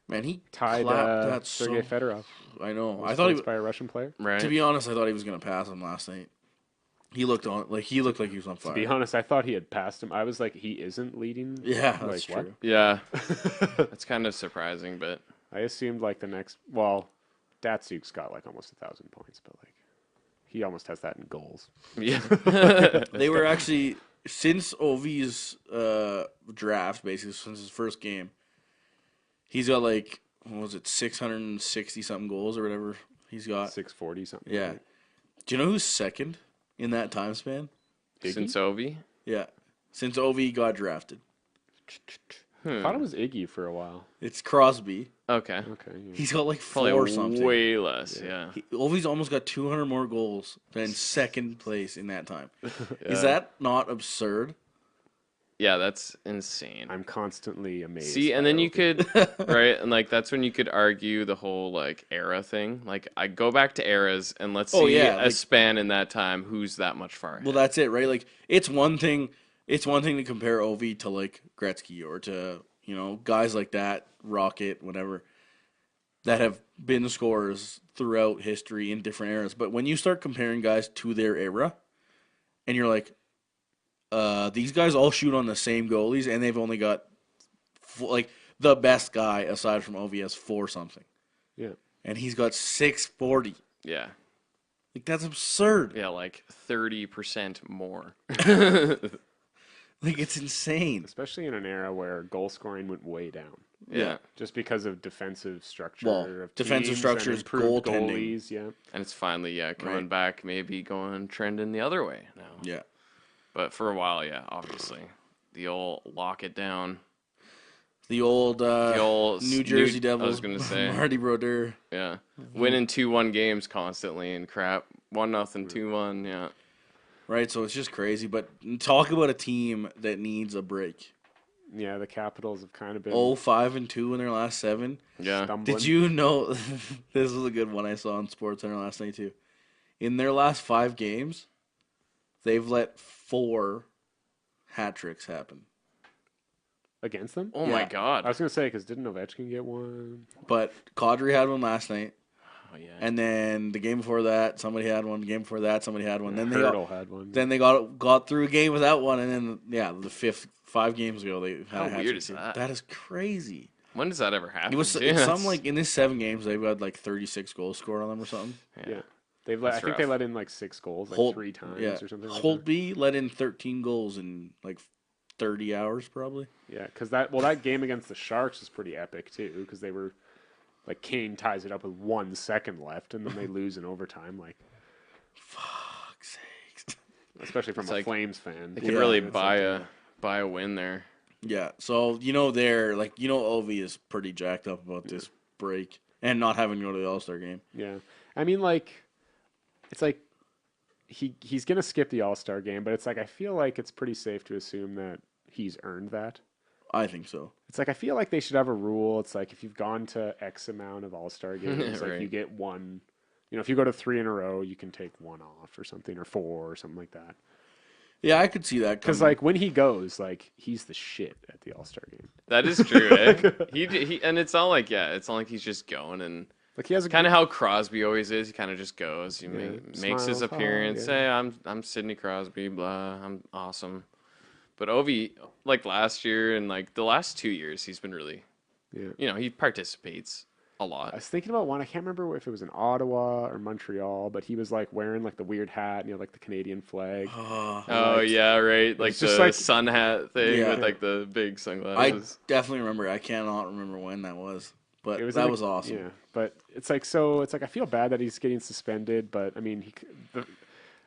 Man, he Tied clapped that Sergei so. Fedorov. I know. Was I thought he. by a Russian player. Right. To be honest, I thought he was gonna pass him last night. He looked like he was on fire. To be honest, I thought he had passed him. I was like, he isn't leading. Yeah, Like, that's what? true. Yeah. That's kind of surprising, but I assumed like the next. Well, Datsuk's got like almost 1,000 points, but like he almost has that in goals. yeah. They were actually since Ovi's draft, basically since his first game, he's got like what was it, 660 something goals or whatever he's got. 640 something. Yeah. right? Do you know who's second in that time span? Since Ovi. Yeah, since Ovi got drafted, I thought it was Iggy for a while. it's Crosby. Okay. Okay. Yeah. He's got like Probably 4 something. way less. Yeah. Ovi's almost got 200 more goals than second place in that time. Yeah. Is that not absurd? Yeah, that's insane. I'm constantly amazed. See, and by then you Ovi. could, right? And like that's when you could argue the whole like era thing. Like I go back to eras and let's Oh, see yeah, a like- span in that time who's that much far ahead. Well, that's it, right? Like it's one thing to compare Ovi to like Gretzky or to, guys like that, Rocket, whatever, that have been scorers throughout history in different eras. But when you start comparing guys to their era and you're like, these guys all shoot on the same goalies and they've only got like the best guy aside from Ovi has 4 something. Yeah. And he's got 640. Yeah. Like that's absurd. Yeah, like 30% more. Like it's insane. Especially in an era where goal scoring went way down. Yeah. Just because of defensive structure. Well, of defensive teams structure and is improved goaltending. goalies. Yeah. And it's finally, coming Right. back, maybe trending the other way now. Yeah. But for a while, yeah, obviously. The old lock it down. The old, New Jersey I Devils. was going to say. Marty Brodeur. Yeah. Winning 2-1 games constantly and crap. 1-0, 2-1, yeah. Right, so it's just crazy. But talk about a team that needs a break. Yeah, the Capitals have kind of been 5-2 in their last 7. Yeah. stumbling. Did you know? This was a good one I saw on SportsCenter last night too. In their last 5 games, they've let 4 hat tricks happen. against them? Oh, Yeah. my God. I was going to say, because didn't Ovechkin get one? But Kadri had one last night, Oh, yeah. and then the game before that, somebody had one. The game before that, somebody had one. Then they Hurdle had one. got through a game without one, and then the 5 games ago they had How a hat weird trick is too. that? That is crazy. When does that ever happen? It was too? it's That's- some like in this 7 games they've got like 36 goals scored on them or something. Yeah. They've let, I That's think they rough. let in like 6 goals, like Holt- 3 times Yeah, or something like that. Holtby let in 13 goals in like 30 hours probably. Yeah, because that game against the Sharks is pretty epic too, because they were like Kane ties it up with 1 second left, and then they lose in overtime. Like, Fuck's sakes. especially from It's a like- Flames fan. They could Yeah, really it's buy a win there. Yeah, so Ovi is pretty jacked up about this break and not having to go to the All-Star game. Yeah, I mean, like, it's like he's gonna skip the All Star game, but it's like I feel like it's pretty safe to assume that he's earned that. I think so. It's like I feel like they should have a rule. It's like if you've gone to X amount of All Star games, like Right. you get one. You know, if you go to 3 in a row, you can take one off or something, or 4 or something like that. Yeah, I could see that. Because like when he goes, like he's the shit at the All Star game. That is true, eh? He and it's not like he's just going and Like he has a kind of how Crosby always is. He kind of just goes. He makes his smiles, appearance. oh, yeah. Hey, I'm Sidney Crosby. Blah. I'm awesome. But Ovi, like last year and like the last 2 years, he's been really, Yeah. he participates a I lot. was thinking about one. I can't remember if it was in Ottawa or Montreal, but he was like wearing like the weird hat, like the Canadian flag. Oh yeah, right. Like It's just the like- sun hat thing Yeah. with like the big I sunglasses. definitely remember. I cannot remember when that was, but It was that in a- was awesome. Yeah, but it's like I feel bad that he's getting suspended, but I mean,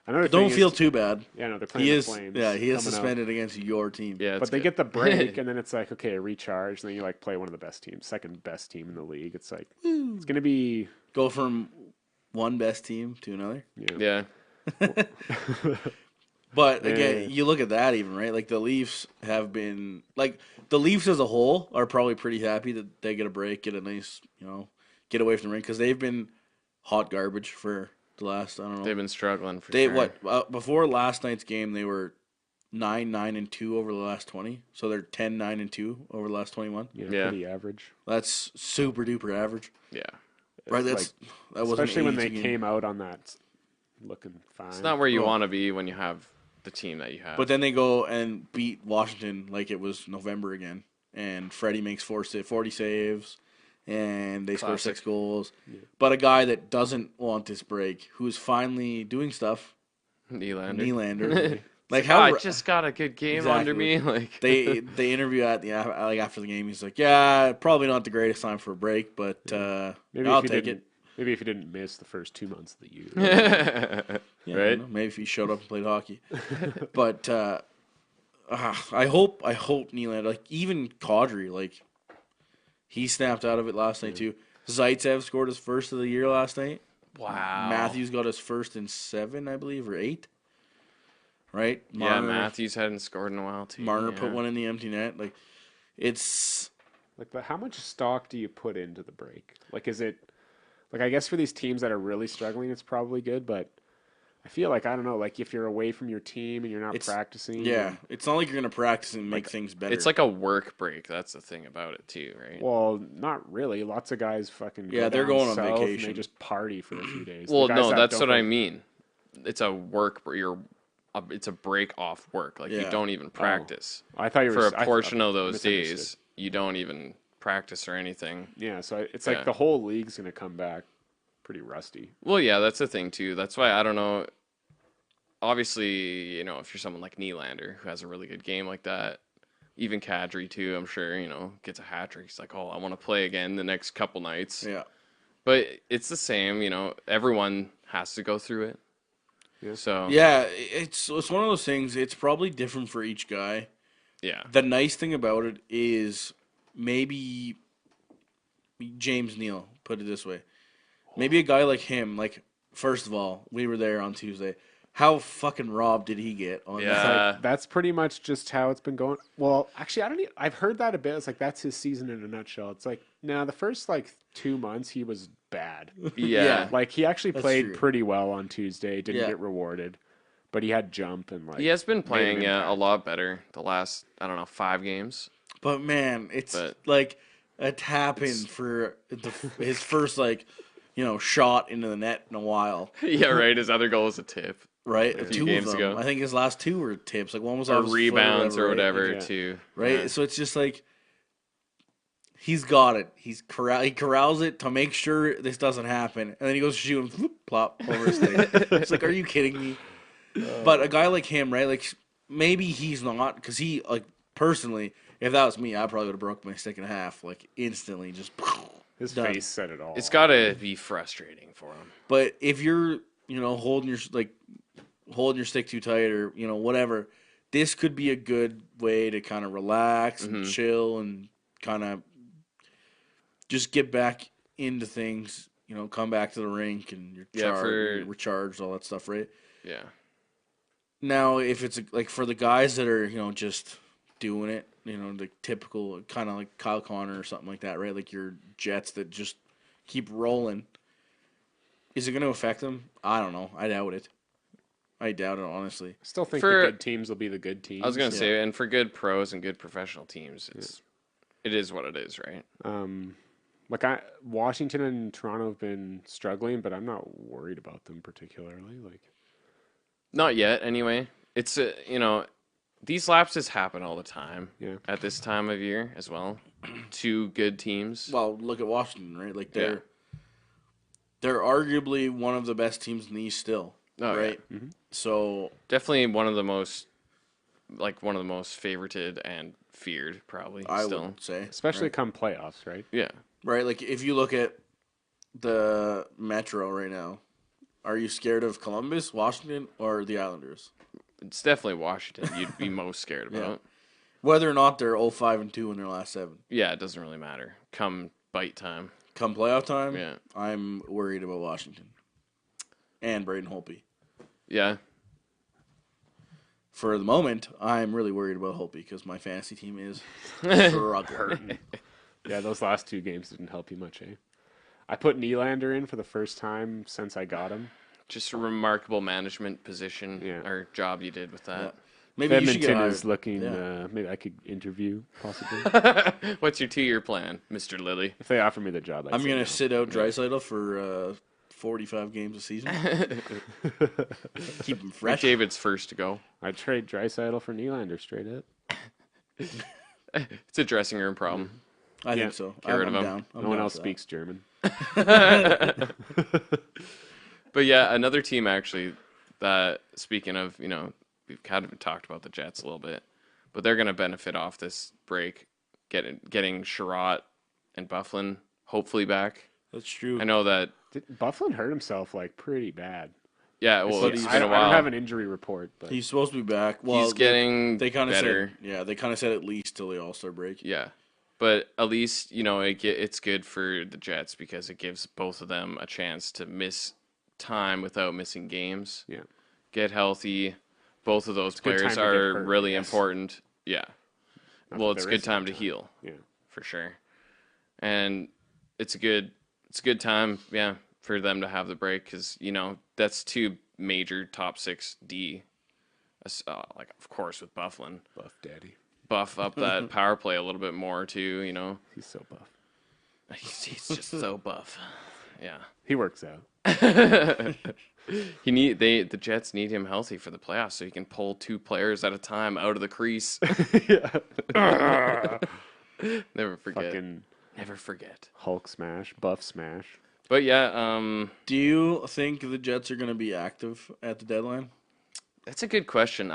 another thing Don't is- feel too bad. Yeah, no, they're playing He the is. Flames. Yeah, he is coming up. suspended against your team. Yeah, But it's they good. get the break, and then it's like, okay, recharge, and then you like play one of the best teams, second best team in the league. It's like it's gonna be Go from one best team to another. Yeah. But Yeah. again, you look at that even, right? Like the Leafs have been like the Leafs as a whole are probably pretty happy that they get a break, get a nice, get away from the rink because they've been hot garbage for the last, I don't know. They've been struggling for They sure. before last night's game they were 9-9-2 over the last 20. So they're 10-9-2 over the last 21. Yeah. pretty average. That's super duper average. Yeah. Right, It's that wasn't especially when they 82 game. came out on that looking fine. It's not where you Oh. want to be when you have the team that you have. But then they go and beat Washington like it was November again. And Freddie makes 40 saves, and they score Classic. 6 goals. But a guy that doesn't want this break, who's finally doing stuff, Nylander. Nylander. like Oh, I how just got a good game under me. Like they interview at the like after the game. He's like, yeah, probably not the greatest time for a break, but Maybe I'll if you take didn't, it. Maybe if you didn't miss the first 2 months of the year. Yeah, Right? I don't know, maybe if he showed up and played hockey. But I hope Nylander, like even Kadri, like he snapped out of it last night too. Zaitsev scored his first of the year last night. wow. Matthews got his first in 7, I believe, or 8. Right? Yeah, Matthews hadn't scored in a while too. Marner yeah. put one in the empty net. Like it's But how much stock do you put into the break? Like, is it like I guess for these teams that are really struggling, it's probably good, but I feel like I don't know, like if you're away from your team and you're not practicing. yeah. It's not like you're gonna practice and make things better. It's like a work break. That's the thing about it too, right? Well, not really. Lots of guys fucking Yeah, go they're down going on south and vacation. they just party for a few days. Well, The guys no, that that's don't what I go- mean. It's a work. It's a break off work. Like you Yeah. don't even practice I thought you were for I a portion thought- of those misunderstood. days. You don't even practice or anything. Yeah, so it's Yeah. like the whole league's gonna come back pretty rusty. Well, yeah, that's the thing too. That's why I don't know. Obviously, if you're someone like Nylander who has a really good game like that, even Kadri too, I'm sure gets a hat trick. He's like, oh, I want to play again the next couple nights. yeah. But it's the same. Everyone has to go through it. Yeah. So Yeah, it's one of those things. It's probably different for each guy. yeah. The nice thing about it is maybe James Neal, put it this way. Maybe a guy like him, like, first of all, we were there on Tuesday. How fucking robbed did he get on Yeah. that? Like, that's pretty much just how it's been going. Well, actually, I don't. I've heard that a bit. It's like that's his season in a nutshell. It's like the first 2 months he was bad. Yeah. Like he actually That's played true. pretty well on Tuesday. Didn't Yeah. get rewarded, but he had jump and He has been made an playing a impact. lot better the last, I don't know, 5 games. But, man, it's But- like a tap in for his first, shot into the net in a while, Yeah, right. His other goal is a tip. right? few 2 games of them. ago. I think his last 2 were tips. Like, one was Or off his foot rebounds or right? whatever, Yeah. too. Right? Yeah. So it's just like he's got it. He corrals it to make sure this doesn't happen, and then he goes to shoot and whoop, plop over his stick. It's like, are you kidding me? But a guy like him, right? Like maybe he's not, because he, like, personally, if that was me, I probably would have broke my stick in half, like instantly, just. His done. face said it all. It's got to be frustrating for him. But if you're, holding your stick too tight or whatever, this could be a good way to kind of relax and chill and kind of just get back into things. Come back to the rink and you're Yeah, charged, for- you're recharged, all that stuff, right? Yeah. Now, if it's like for the guys that are, just doing it, the typical kind of like Kyle Connor or something like that, right? Like your Jets that just keep rolling. Is it going to affect them? I don't know. I doubt it. Honestly. Still think For- the good teams will be the good teams. I was gonna say, and for good pros and good professional teams, it is what it is, right? Washington and Toronto have been struggling, but I'm not worried about them particularly. Like, Not yet, anyway. It's these lapses happen all the time. Yeah. At this time of year as well. Two good teams. Well, look at Washington, right? Like they're Yeah. arguably one of the best teams in the East still, Oh, yeah. right? So Definitely one of the most favorited and feared, probably. I still. would say, especially come playoffs, right? Yeah. right? Like if you look at the Metro right now, are you scared of Columbus, Washington, or the Islanders? It's definitely Washington you'd be most scared about. Whether or not they're 0-5-2 in their last 7. Yeah, it doesn't really matter. Come bite time. Come playoff time, Yeah. I'm worried about Washington and Braden Holtby. Yeah. For the moment, I'm really worried about Holtby because my fantasy team is struggling. Yeah, those last 2 games didn't help you much, eh? I put Nylander in for the first time since I got him. Just a remarkable management position or job you did with that. Maybe you should get Edmonton hired. is looking. Yeah. Maybe I could interview possibly What's your 2-year plan, Mr. Lilly? if they offer me the job. I'm going to sit out Draisaitl for 45 games a season. Keep him Rick fresh. David's first to go. I'd trade Draisaitl for Nylander straight up. It's a dressing room problem. I Yeah. think so. Get rid I'm of him. down. I'm No one down else for that. speaks German. But yeah, another team actually that, speaking of, we've kind of talked about the Jets a little bit, but they're going to benefit off this break, getting Sherratt and Bufflin hopefully back. That's true. I know that, Bufflin hurt himself like pretty bad. yeah, well, But it's he's- been a I while. don't have an injury report, but He's supposed to be back. Well, He's getting they kind of better. said, they kind of said at least till the All-Star break. Yeah. But at least, it's good for the Jets because it gives both of them a chance to miss time without missing games. yeah, Get healthy. Both of those a good players time to get are hurt, really yes. important. Yeah. Not Well, that it's a there good is time no to heal, yeah. for sure. And it's a good time, for them to have the break because, that's 2 major top 6 D. Like, of course, with Bufflin. Buff Daddy. Buff up that power play a little bit more, too, He's so buff. He's just so buff. Yeah. He works out. The Jets need him healthy for the playoffs so he can pull 2 players at a time out of the crease. Never forget. Fucking Never forget. Hulk smash, buff smash. But yeah, Do you think the Jets are going to be active at the deadline? that's a good question.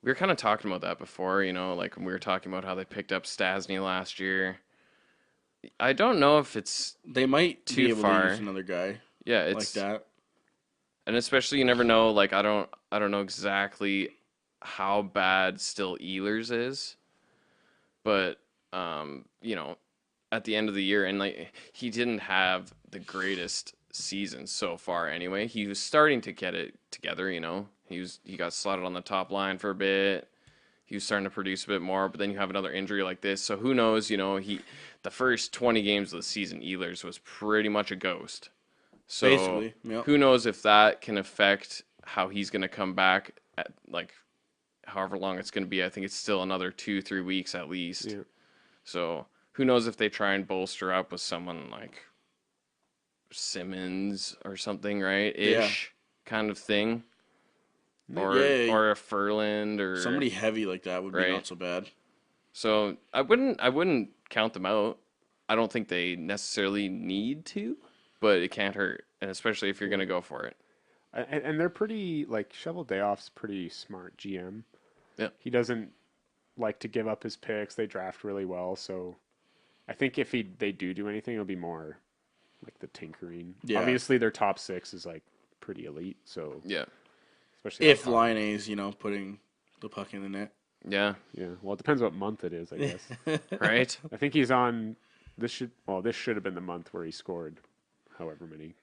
We were kind of talking about that before, like when we were talking about how they picked up Stasny last year. I don't know if it's They might Too be able far. to use another guy like like that. And especially you never know. Like I don't know exactly how bad still Ehlers is, but at the end of the year, and like he didn't have the greatest season so far. Anyway, he was starting to get it together. He got slotted on the top line for a bit. He was starting to produce a bit more, but then you have another injury like this. So who knows? The first 20 games of the season, Ehlers was pretty much a ghost. So Basically, yep. who knows if that can affect how he's going to come back at like however long it's going to be. I think it's still another 2-3 weeks at least. Yeah. So who knows if they try and bolster up with someone like Simmons or something, right? Ish kind of thing. Or a Furland or Somebody heavy like that would be Right. not so bad. So I wouldn't count them out. I don't think they necessarily need to, but it can't hurt, and especially if you're going to go for it. And they're pretty, like, Shovel Dayoff's pretty smart GM. Yeah. He doesn't like to give up his picks. They draft really well, so I think if they do anything, it'll be more like the tinkering. Yeah. Obviously, their top 6 is, like, pretty elite, so Yeah. especially If that top- Laine is, putting the puck in the net. Yeah. Yeah, well, it depends what month it is, I guess. Right? I think he's on. This should have been the month where he scored, however many.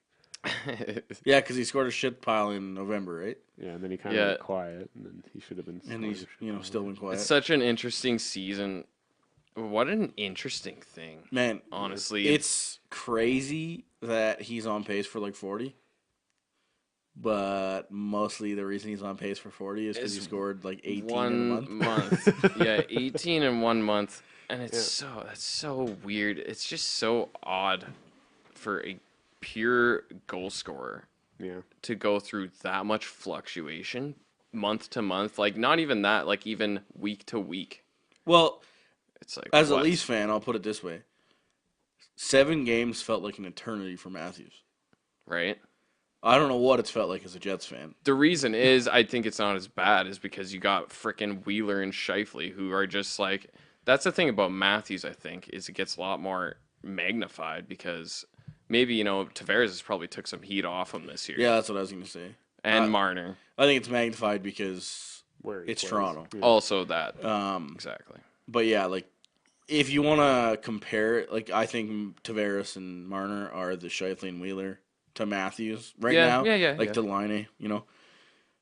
Yeah, because he scored a shit pile in November, right? Yeah, and then he kind of went quiet, and then he should have been. And he's still been quiet. It's such an interesting season. What an interesting thing, Man, honestly. it's crazy that he's on pace for like 40. But mostly the reason he's on pace for 40 is because he scored like 18 in a month. Yeah, 18 in 1 month. And that's so weird. It's just so odd for a pure goal scorer to go through that much fluctuation month to month. Like, not even that, like even week to week. Well, it's like, as a Leafs fan, I'll put it this way. 7 games felt like an eternity for Matthews. Right? I don't know what it's felt like as a Jets fan. The reason is I think it's not as bad is because you got frickin' Wheeler and Scheifele who are just like, that's the thing about Matthews, I think, is it gets a lot more magnified because maybe, Tavares has probably took some heat off him this year. Yeah, that's what I was going to say. And Marner. I think it's magnified because it's Toronto. Yeah. Also that. Exactly. But yeah, like, if you want to compare it, like, I think Tavares and Marner are the Scheifele and Wheeler to Matthews now. Yeah. To Laine,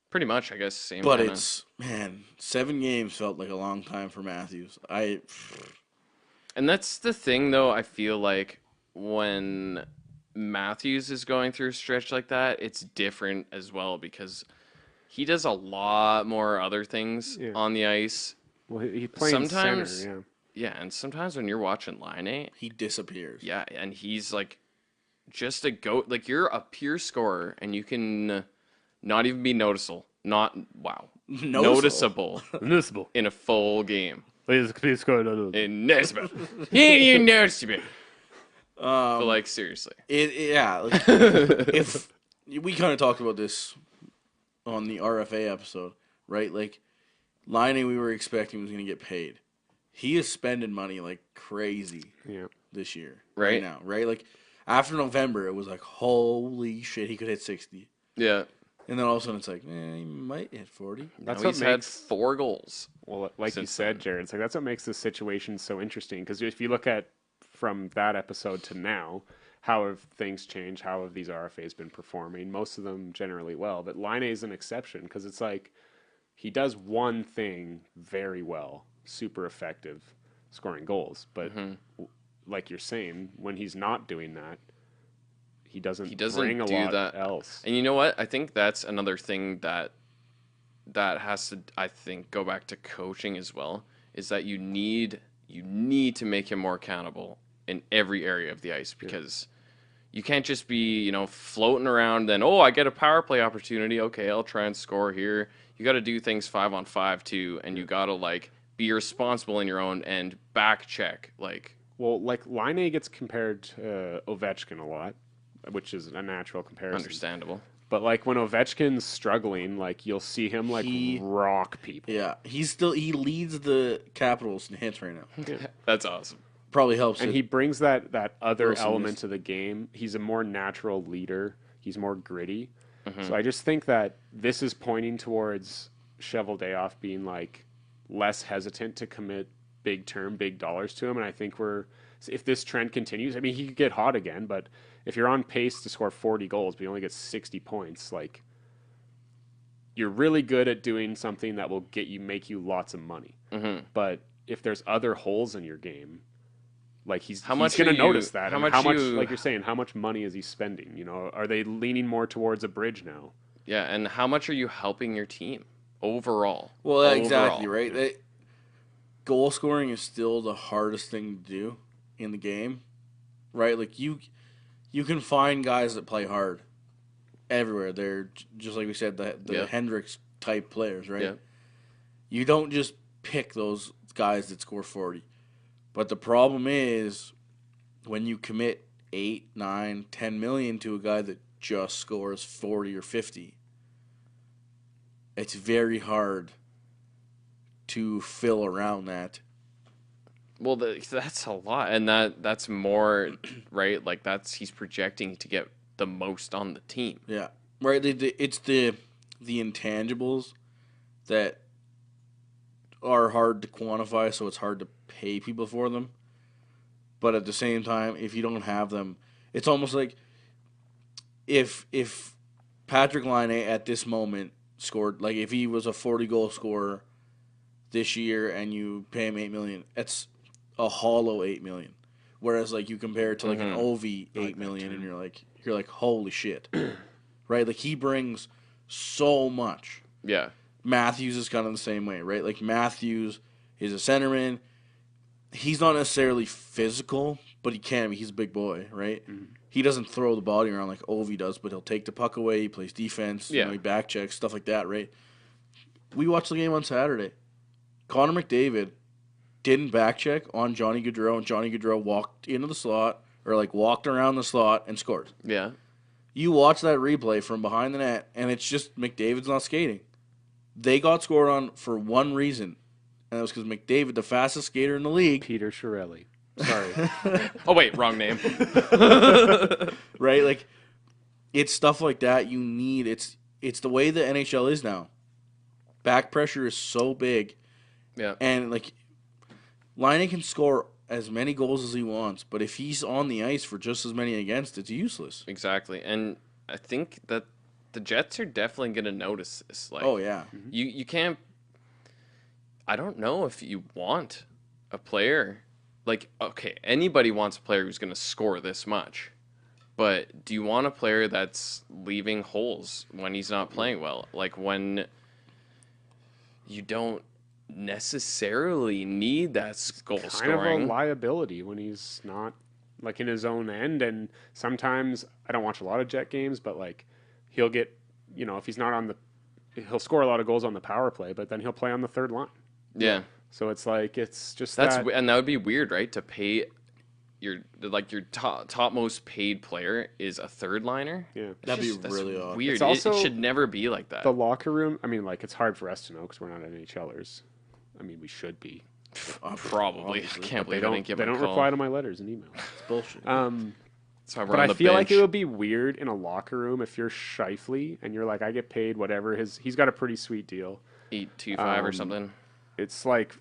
Pretty much, I guess. Same. But kinda. it's, man, 7 games felt like a long time for Matthews. And that's the thing, though, I feel like when Matthews is going through a stretch like that, it's different as well because he does a lot more other things on the ice. Well, he plays sometimes, center, yeah, and sometimes when you're watching Laine, he disappears. Yeah, and he's like just a goat. Like, you're a pure scorer, and you can not even be noticeable. Noticeable in a full game. Please score. Noticeable. You noticeable. But, like, seriously. If we kind of talked about this on the RFA episode, right? Like, Laine, we were expecting was going to get paid. He is spending money like crazy this year. Right now, right? Like, after November, it was like, holy shit, he could hit 60. Yeah. And then all of a sudden, it's like, he might hit 40. That's what he's had 4 goals. Well, like you said, Jared, it's like that's what makes this situation so interesting. Because if you look at from that episode to now, how have things changed? How have these RFAs been performing? Most of them generally well, but Laine is an exception because it's like he does one thing very well, super effective, scoring goals. But like you're saying, when he's not doing that, he doesn't bring a lot else. And you know what? I think that's another thing that has to, I think, go back to coaching as well, is that you need to make him more accountable in every area of the ice because you can't just be, floating around then, I get a power play opportunity. Okay, I'll try and score here. You got to do things 5-on-5 too, and you got to, like, be responsible in your own end, back check. Well, like, Laine gets compared to Ovechkin a lot, which is a natural comparison. Understandable. But, like, when Ovechkin's struggling, like, you'll see him, like, rock people. Yeah, he leads the Capitals in hits right now. Yeah. That's awesome. Probably helps. And he brings that other element to the game. He's a more natural leader. He's more gritty. So I just think that this is pointing towards Cheveldayoff being, like, less hesitant to commit big dollars to him. And I think if this trend continues, I mean, he could get hot again, but if you're on pace to score 40 goals, but you only get 60 points, like, you're really good at doing something that will make you lots of money. But if there's other holes in your game, like, he's going to notice that. How much, like you're saying, how much money is he spending? Are they leaning more towards a bridge now? Yeah, and how much are you helping your team overall? Well, exactly, right? Goal scoring is still the hardest thing to do in the game, right? Like, you can find guys that play hard everywhere. They're, just like we said, the Hendricks-type players, right? Yeah. You don't just pick those guys that score 40. But the problem is when you commit 8, 9, 10 million to a guy that just scores 40 or 50, it's very hard to fill around that. Well, that's a lot, and that's more, right? Like, he's projecting to get the most on the team. Yeah, right. It's the intangibles that are hard to quantify, so it's hard to pay people for them. But at the same time, if you don't have them, it's almost like if Patrik Laine at this moment scored, like if he was a 40-goal scorer this year and you pay him $8 million, it's a hollow $8 million. Whereas like you compare it to like an Ovi $8 million, and you're like holy shit, right? Like he brings so much. Yeah. Matthews is kind of the same way, right? Like Matthews is a centerman. He's not necessarily physical, but he can be. He's a big boy, right? Mm-hmm. He doesn't throw the body around like Ovi does, but he'll take the puck away. He plays defense. Yeah. He back checks, stuff like that, right? We watched the game on Saturday. Connor McDavid didn't back check on Johnny Gaudreau, and Johnny Gaudreau walked into the slot, or like walked around the slot and scored. Yeah. You watch that replay from behind the net, and it's just McDavid's not skating. They got scored on for one reason, and that was because McDavid, the fastest skater in the league. Peter Chiarelli. Sorry. Oh, wait, wrong name. Right? Like, it's stuff like that you need. It's the way the NHL is now. Back pressure is so big. Yeah. And, like, Laine can score as many goals as he wants, but if he's on the ice for just as many against, it's useless. Exactly. And I think that the Jets are definitely going to notice this. Like, Oh, yeah. You can't. I don't know if you want a player. Like, okay, anybody wants a player who's going to score this much. But do you want a player that's leaving holes when he's not playing well? Like, when you don't necessarily need that goal Kind scoring. of a liability when he's not like in his own end. And sometimes I don't watch a lot of Jet games, but like he'll get, if he's not on he'll score a lot of goals on the power play, but then he'll play on the third line. Yeah. So it's like, it's just And that would be weird, right? To pay your topmost paid player is a third liner. Yeah. That'd be really odd. Weird. It's also it should never be like that. the locker room. I mean, like it's hard for us to know because we're not NHLers. I mean, we should be. Probably. I can't believe I didn't give They him a don't call. reply to my letters and emails. It's bullshit. That's why we're But on I the feel like bench. it would be weird in a locker room if you're Scheifele and you're like, I get paid whatever. He's got a pretty sweet deal. 8.25 or something. It's like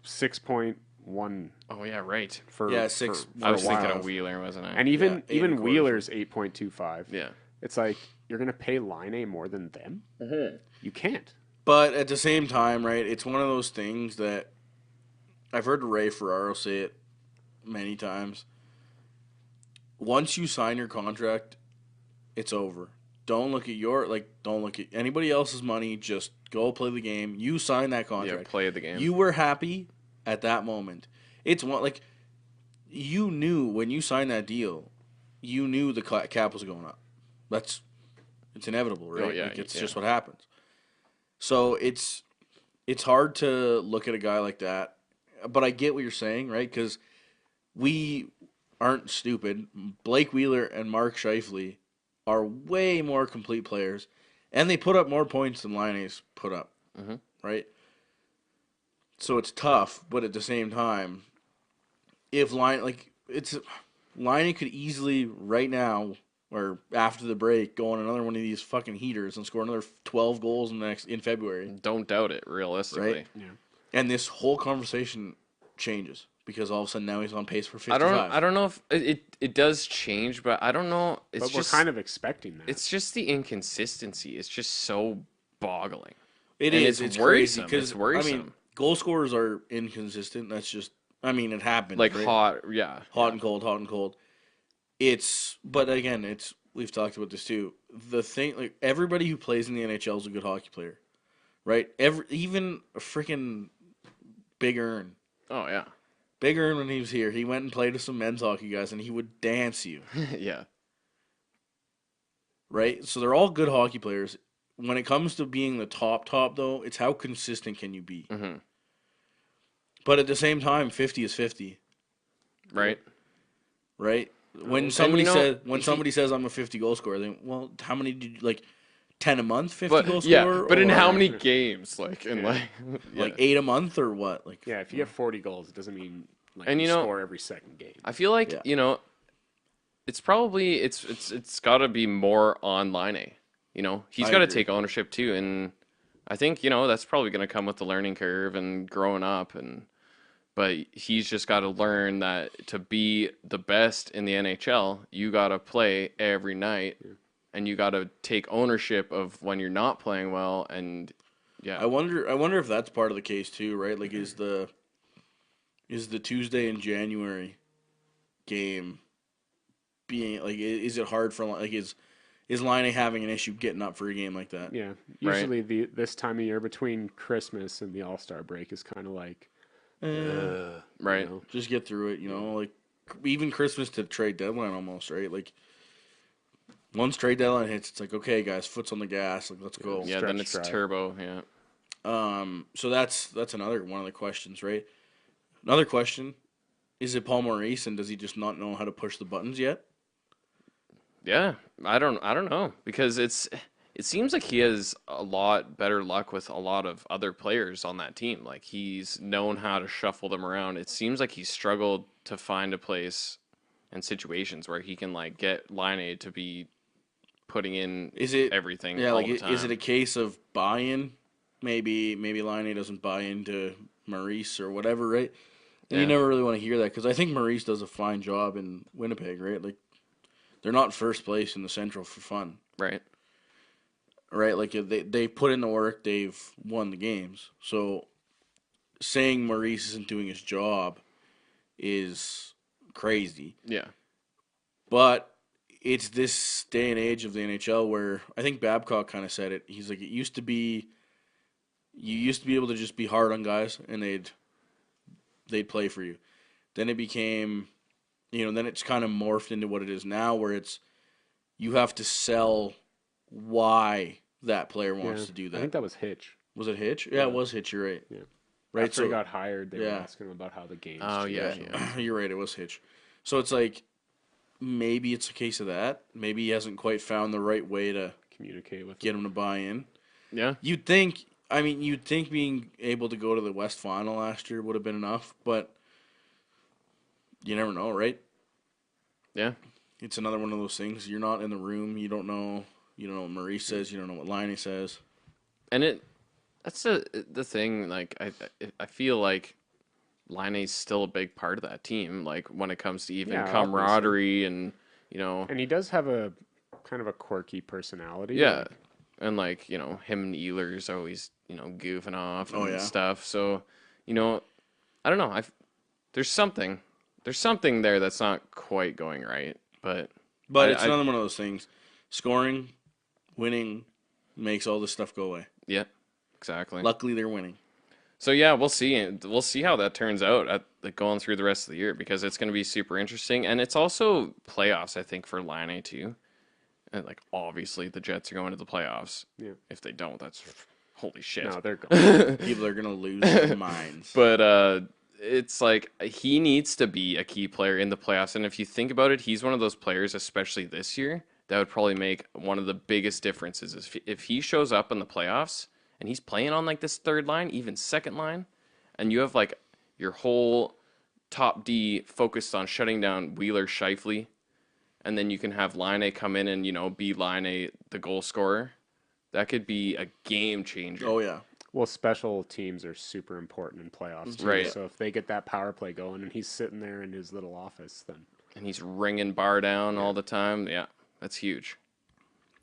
6.1 Oh yeah, right. for Yeah, 6. for I was a thinking while. of Wheeler, wasn't I? And even Yeah, 8.25. Wheeler's 8.25. yeah. It's like you're gonna pay Laine more than them. Mm-hmm. You can't. But at the same time, right, it's one of those things that I've heard Ray Ferraro say it many times. Once you sign your contract, it's over. Don't look at anybody else's money. Just go play the game. You signed that contract. Yeah, play the game. You were happy at that moment. It's one like you knew when you signed that deal, you knew the cap was going up. It's inevitable, right? Oh, yeah, Like, it's yeah. just what happens. So it's hard to look at a guy like that, but I get what you're saying, right? Because we aren't stupid. Blake Wheeler and Mark Scheifele are way more complete players, and they put up more points than Laine's put up, right? So it's tough, but at the same time, if Laine could easily right now or after the break go on another one of these fucking heaters and score another 12 goals in February, Don't doubt it, realistically. right? Yeah. And this whole conversation changes because all of a sudden now he's on pace for 55. I don't know if it does change, but I don't know. It's But just we're kind of expecting that. it's just the inconsistency. It's just so boggling. It and is. it's It's crazy worrisome. because It's worrisome. I mean, goal scorers are inconsistent. That's just. I mean, it happens. Like right? hot, yeah. hot and cold, hot and cold. But again, we've talked about this too. The thing, like everybody who plays in the NHL is a good hockey player, right? Even a freaking Big Earn. Oh yeah. Big Earn, when he was here, he went and played with some men's hockey guys, and he would dance you, Yeah. right? So they're all good hockey players. When it comes to being the top, though, it's how consistent can you be. Mm-hmm. But at the same time, 50 is 50, Right. right? When And somebody if you- somebody says I'm a 50 goal scorer, then well, how many did you like? 10 a month, 50 But goal yeah, scorer? but in or, how many games? Like in Yeah. like 8 a month or what? Like yeah, if you have 40 goals, it doesn't mean like And you you know- score every second game. I feel like Yeah. It's probably it's got to be more on Laine. He's I got to agree. take ownership too, and I think that's probably going to come with the learning curve and growing up, but he's just got to learn that to be the best in the NHL, you got to play every night and you got to take ownership of when you're not playing well. And yeah, I wonder if that's part of the case too, right? Like, is the Tuesday in January game being like, is it hard for like is Laine having an issue getting up for a game like that? Yeah, usually this time of year between Christmas and the All Star break is kind of like, right. You know? Just get through it, like even Christmas to trade deadline almost, right? Like once trade deadline hits, it's like, okay, guys, foot's on the gas, like let's go. Yeah, then it's drive. turbo. Yeah. So that's another one of the questions, right? Another question: is it Paul Maurice, and does he just not know how to push the buttons yet? Yeah, I don't know, because it seems like he has a lot better luck with a lot of other players on that team. Like, he's known how to shuffle them around. It seems like he's struggled to find a place and situations where he can like get Laine to be putting in everything. Yeah, all like the time. is it a case of buy-in? Maybe Laine doesn't buy into Maurice or whatever, right? And you never really want to hear that, because I think Maurice does a fine job in Winnipeg, right? Like, they're not first place in the Central for fun. Right. Right? Like, they put in the work, they've won the games. So, saying Maurice isn't doing his job is crazy. Yeah. But it's this day and age of the NHL where I think Babcock kind of said it. He's like, you used to be able to just be hard on guys and they'd play for you. Then it became, then it's kind of morphed into what it is now, where it's you have to sell why that player wants to do that. I think that was Hitch. Was it Hitch? Yeah, it was Hitch. You're right. Yeah. Right. After he got hired, they were asking him about how the game's changed. Yeah. You're right. It was Hitch. So it's like, maybe it's a case of that. Maybe he hasn't quite found the right way to Communicate with get him to buy in. Yeah. You'd think being able to go to the West Final last year would have been enough, but you never know, right? Yeah. It's another one of those things. You're not in the room. You don't know what Maurice says. You don't know what Laine says. And that's the thing. Like, I feel like Laine's still a big part of that team. Like, when it comes to even camaraderie and And he does have a kind of a quirky personality. Yeah. And like, him and Ehlers always, goofing off and stuff. So, I don't know. There's something there that's not quite going right. But it's another one of those things. Scoring, winning, makes all this stuff go away. Yeah, exactly. Luckily, they're winning. So yeah, we'll see. We'll see how that turns out going through the rest of the year, because it's going to be super interesting, and it's also playoffs, I think, for Laine too. And like, obviously, the Jets are going to the playoffs. Yeah. If they don't, that's holy shit. No, they're going. People are gonna lose their minds. But it's like, he needs to be a key player in the playoffs, and if you think about it, he's one of those players, especially this year, that would probably make one of the biggest differences. Is if he shows up in the playoffs and he's playing on like this third line, even second line, and you have like your whole top D focused on shutting down Wheeler, Scheifele, and then you can have Laine come in and be Laine the goal scorer. That could be a game changer. Oh yeah. Well, special teams are super important in playoffs, too. Right. So if they get that power play going and he's sitting there in his little office, then... And he's ringing bar down all the time. Yeah, that's huge.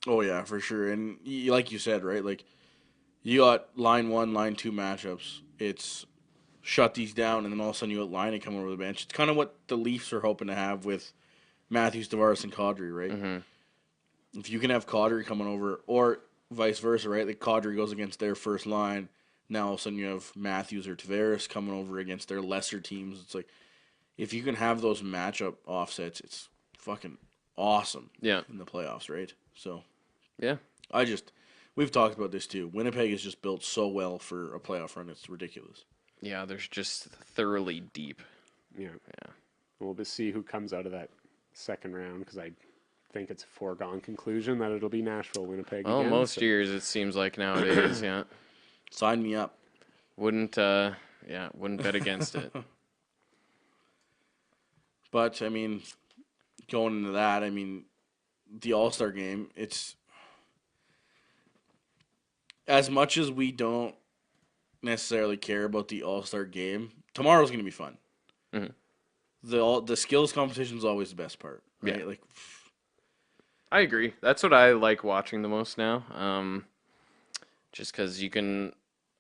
Oh yeah, for sure. And like you said, right? Like, you got line 1, line 2 matchups. It's shut these down, and then all of a sudden you got Laine come over the bench. It's kind of what the Leafs are hoping to have with Matthews, Tavares, and Kadri, right? Mm-hmm. If you can have Kadri coming over, or vice versa, right? Like, Kadri goes against their first line. Now all of a sudden you have Matthews or Tavares coming over against their lesser teams. It's like, if you can have those matchup offsets, it's fucking awesome. Yeah. In the playoffs, right? So, yeah. We've talked about this too. Winnipeg is just built so well for a playoff run. It's ridiculous. Yeah, they're just thoroughly deep. Yeah. We'll just see who comes out of that second round, because I think it's a foregone conclusion that it'll be Nashville, Winnipeg Well, again. most years it seems like nowadays, yeah. Sign me up. Wouldn't bet against it. But, I mean, going into that, I mean, the All Star Game, it's... As much as we don't necessarily care about the All Star Game, tomorrow's going to be fun. Mm-hmm. The skills competition is always the best part, right? Yeah. Like, I agree. That's what I like watching the most now. Just because you can,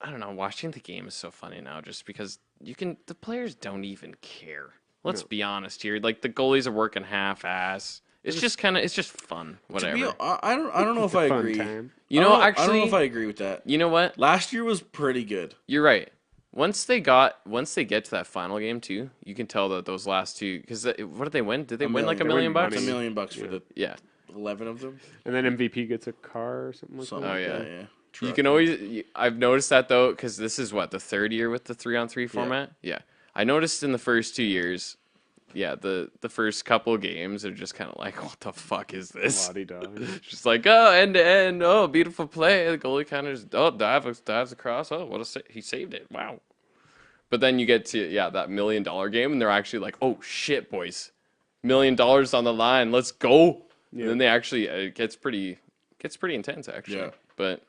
I don't know, watching the game is so funny now. Just because the players don't even care. Let's be honest here. Like the goalies are working half-ass. It's just fun. Whatever. I don't know if I agree. Time. You know, I actually, don't know if I agree with that. you know what? Last year was pretty good. You're right. Once they get to that final game too, you can tell that those last two. Because what did they win? Did they win like $1 million? It's $1 million for the Yeah. 11 of them. And then MVP gets a car or something like Something that. like yeah. that, yeah. You Truck. can always. I've noticed that though, because this is what the third year with the 3-on-3 format. Yeah, I noticed in the first 2 years. Yeah, the first couple of games are just kind of like, what the fuck is this? La-di-da. Just like, oh, end to end, oh, beautiful play. The goalie kind of just, dives across. Oh, he saved it. Wow. But then you get to that $1 million game, and they're actually like, oh shit, boys, $1 million on the line, let's go. Yeah. And then they actually it gets pretty intense actually. Yeah. But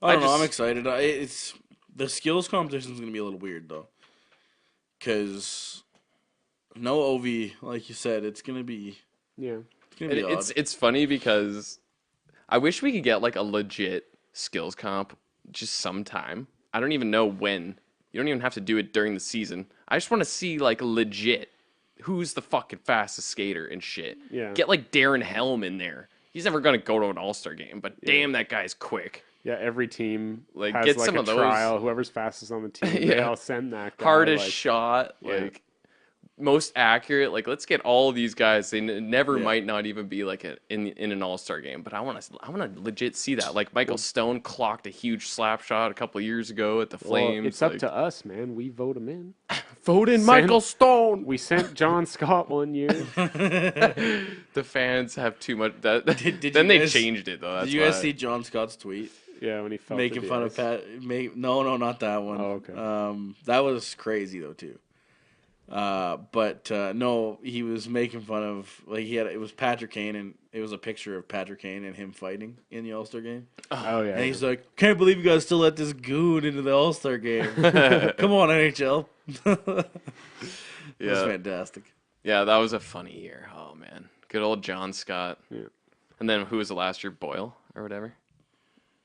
I don't know. I'm excited. It's the skills competition is going to be a little weird though, because no OV, like you said, it's going to be Yeah. odd. it's funny because I wish we could get like a legit skills comp just sometime. I don't even know when. You don't even have to do it during the season. I just want to see like legit who's the fucking fastest skater and shit. Yeah. Get like Darren Helm in there. He's never gonna go to an All Star game, but damn, that guy's quick. Yeah, every team Like, has get like some a of those. trial. Whoever's fastest on the team, Yeah. they'll send that guy. Hardest like, shot, Yeah. like most accurate. Like, let's get all of these guys. They never Yeah. might not even be like in an All Star game, but I want to legit see that. Like Michael Stone clocked a huge slap shot a couple years ago at the well, Flames. it's up like, to us, man. We vote him in. vote in Send- Michael Stone. We sent John Scott one year. The fans have too much. That Did then you they guys- changed it though. That's Did you guys why. see John Scott's tweet Yeah, when he fell making to the fun ice. of Pat? No, not that one. Oh, okay. That was crazy though too. But no, he was making fun of like it was Patrik Laine, and it was a picture of Patrik Laine and him fighting in the All Star game. Oh yeah. And he's like, "Can't believe you guys still let this goon into the All Star game. Come on, NHL." It was Yeah. fantastic. Yeah, that was a funny year. Oh man, good old John Scott. Yeah. And then who was the last year? Boyle or whatever.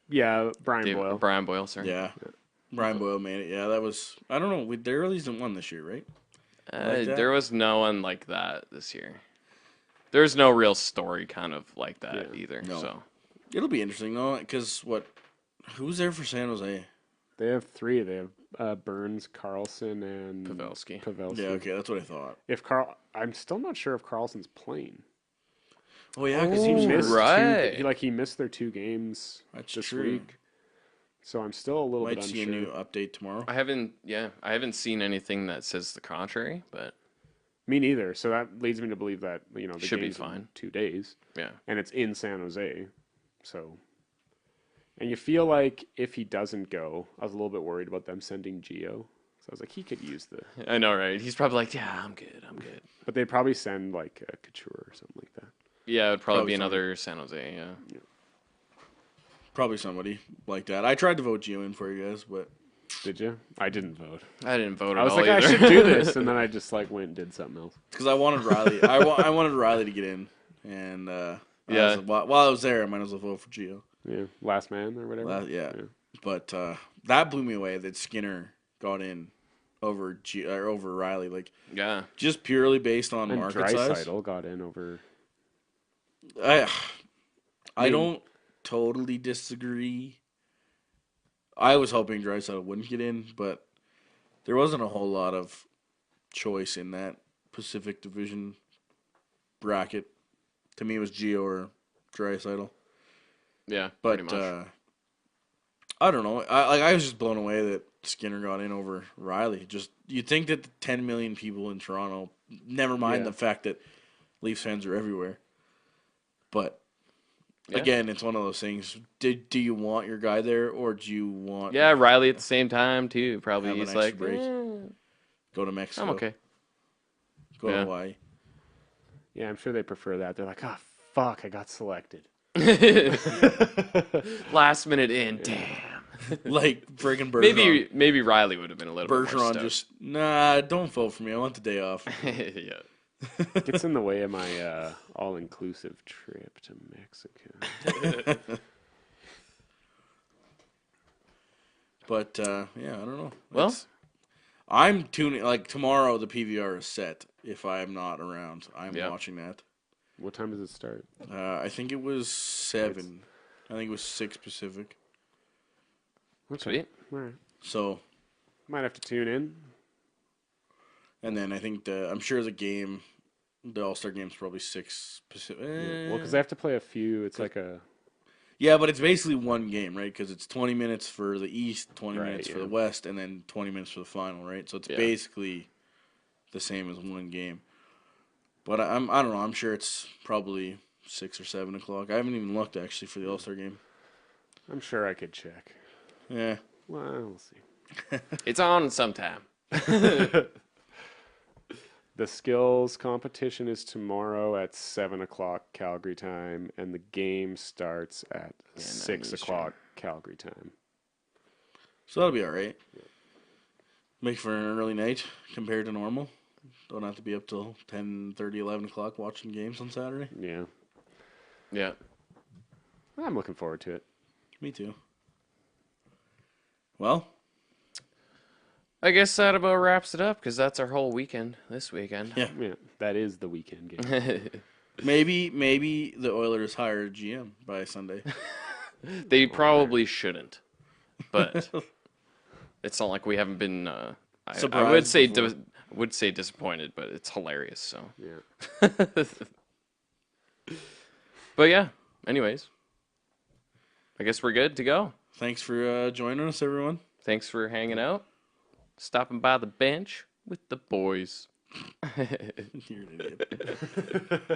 Yeah, Brian Boyle. Brian Boyle. Sorry. Yeah. Brian Boyle made it. Yeah, that was. I don't know. They released one this year, right? Like that? There was no one like that this year. There's no real story kind of like that Yeah. either. No. So It'll be interesting though, because who's there for San Jose? They have three. They have Burns, Carlson, and Pavelski. Yeah, okay, that's what I thought. I'm still not sure if Carlson's playing. Oh yeah, because Oh, he Missed right. he missed their 2 games That's this true. week. So I'm still a little might bit see unsure. a new update tomorrow. I haven't seen anything that says the contrary, but Me neither. So that leads me to believe that the Should be game's in fine. 2 days, yeah. and it's in San Jose. So, and you feel like if he doesn't go, I was a little bit worried about them sending Gio. So I was like, he could use the, I know, right? He's probably like, yeah, I'm good. but they'd probably send like a Couture or something like that. Yeah, it would probably Probably be another San Jose, yeah. Probably somebody like that. I tried to vote Gio in for you guys, but Did you? I didn't vote. I didn't vote at I was all like, I either. should do this, and then I just like went and did something else. because I wanted Riley. I wanted Riley to get in, and Yeah. while I was there, I might as well vote for Gio. Yeah, last man or whatever. Yeah. But that blew me away that Skinner got in over over Riley, like Yeah. just purely based on And market size. Draisaitl got in over. I don't totally disagree. I was hoping Draisaitl wouldn't get in, but there wasn't a whole lot of choice in that Pacific Division bracket. To me, it was Gio or Draisaitl. Yeah, But pretty much. I don't know. I was just blown away that Skinner got in over Riley. Just you'd think that the 10 million people in Toronto, never mind Yeah. the fact that Leafs fans are everywhere. But Yeah. again, it's one of those things. Do you want your guy there, or do you want Yeah, Riley at the same time too. Probably Have an he's extra like, break. "Eh, go to Mexico? I'm okay. Go to Yeah. Hawaii. Yeah, I'm sure they prefer that. They're like, oh fuck, I got selected. Last minute in, damn. Like friggin' Bergeron. Maybe Riley would have been a little bit more Bergeron stoked. just don't vote for me. I want the day off. yeah. Gets in the way of my all-inclusive trip to Mexico. But yeah, I don't know. Well- I'm tuning. Like tomorrow, the PVR is set. If I'm not around, I'm Yeah. watching that. What time does it start? I think it was 7. I think it was 6 Pacific. Sweet. All right. So, Might have to tune in. and then I think I'm sure the All Star Game's probably 6 Pacific. Well, because they have to play a few. It's like a... Yeah, but it's basically one game, right? Because it's 20 minutes for the East, 20 Right, minutes for yeah. the West, and then 20 minutes for the final, right? So it's Yeah. basically the same as one game. But I don't know. I'm sure it's probably 6 or 7 o'clock. I haven't even looked actually for the All Star Game. I'm sure I could check. Yeah. Well, we'll see. It's on sometime. The skills competition is tomorrow at 7 o'clock Calgary time, and the game starts at 6 o'clock Calgary time. So that'll be all right. Make for an early night compared to normal. Don't have to be up till 10:30, 11 o'clock watching games on Saturday. Yeah. Yeah. I'm looking forward to it. Me too. Well, I guess that about wraps it up because that's our whole weekend this weekend. yeah. Yeah, that is the weekend game. Maybe the Oilers hire a GM by Sunday. They probably shouldn't, but it's not like we haven't been. I would Surprised say before. would say disappointed, but it's hilarious. So, Yeah. but yeah. Anyways, I guess we're good to go. Thanks for joining us, everyone. Thanks for hanging out, stopping by the bench with the boys. You're an idiot.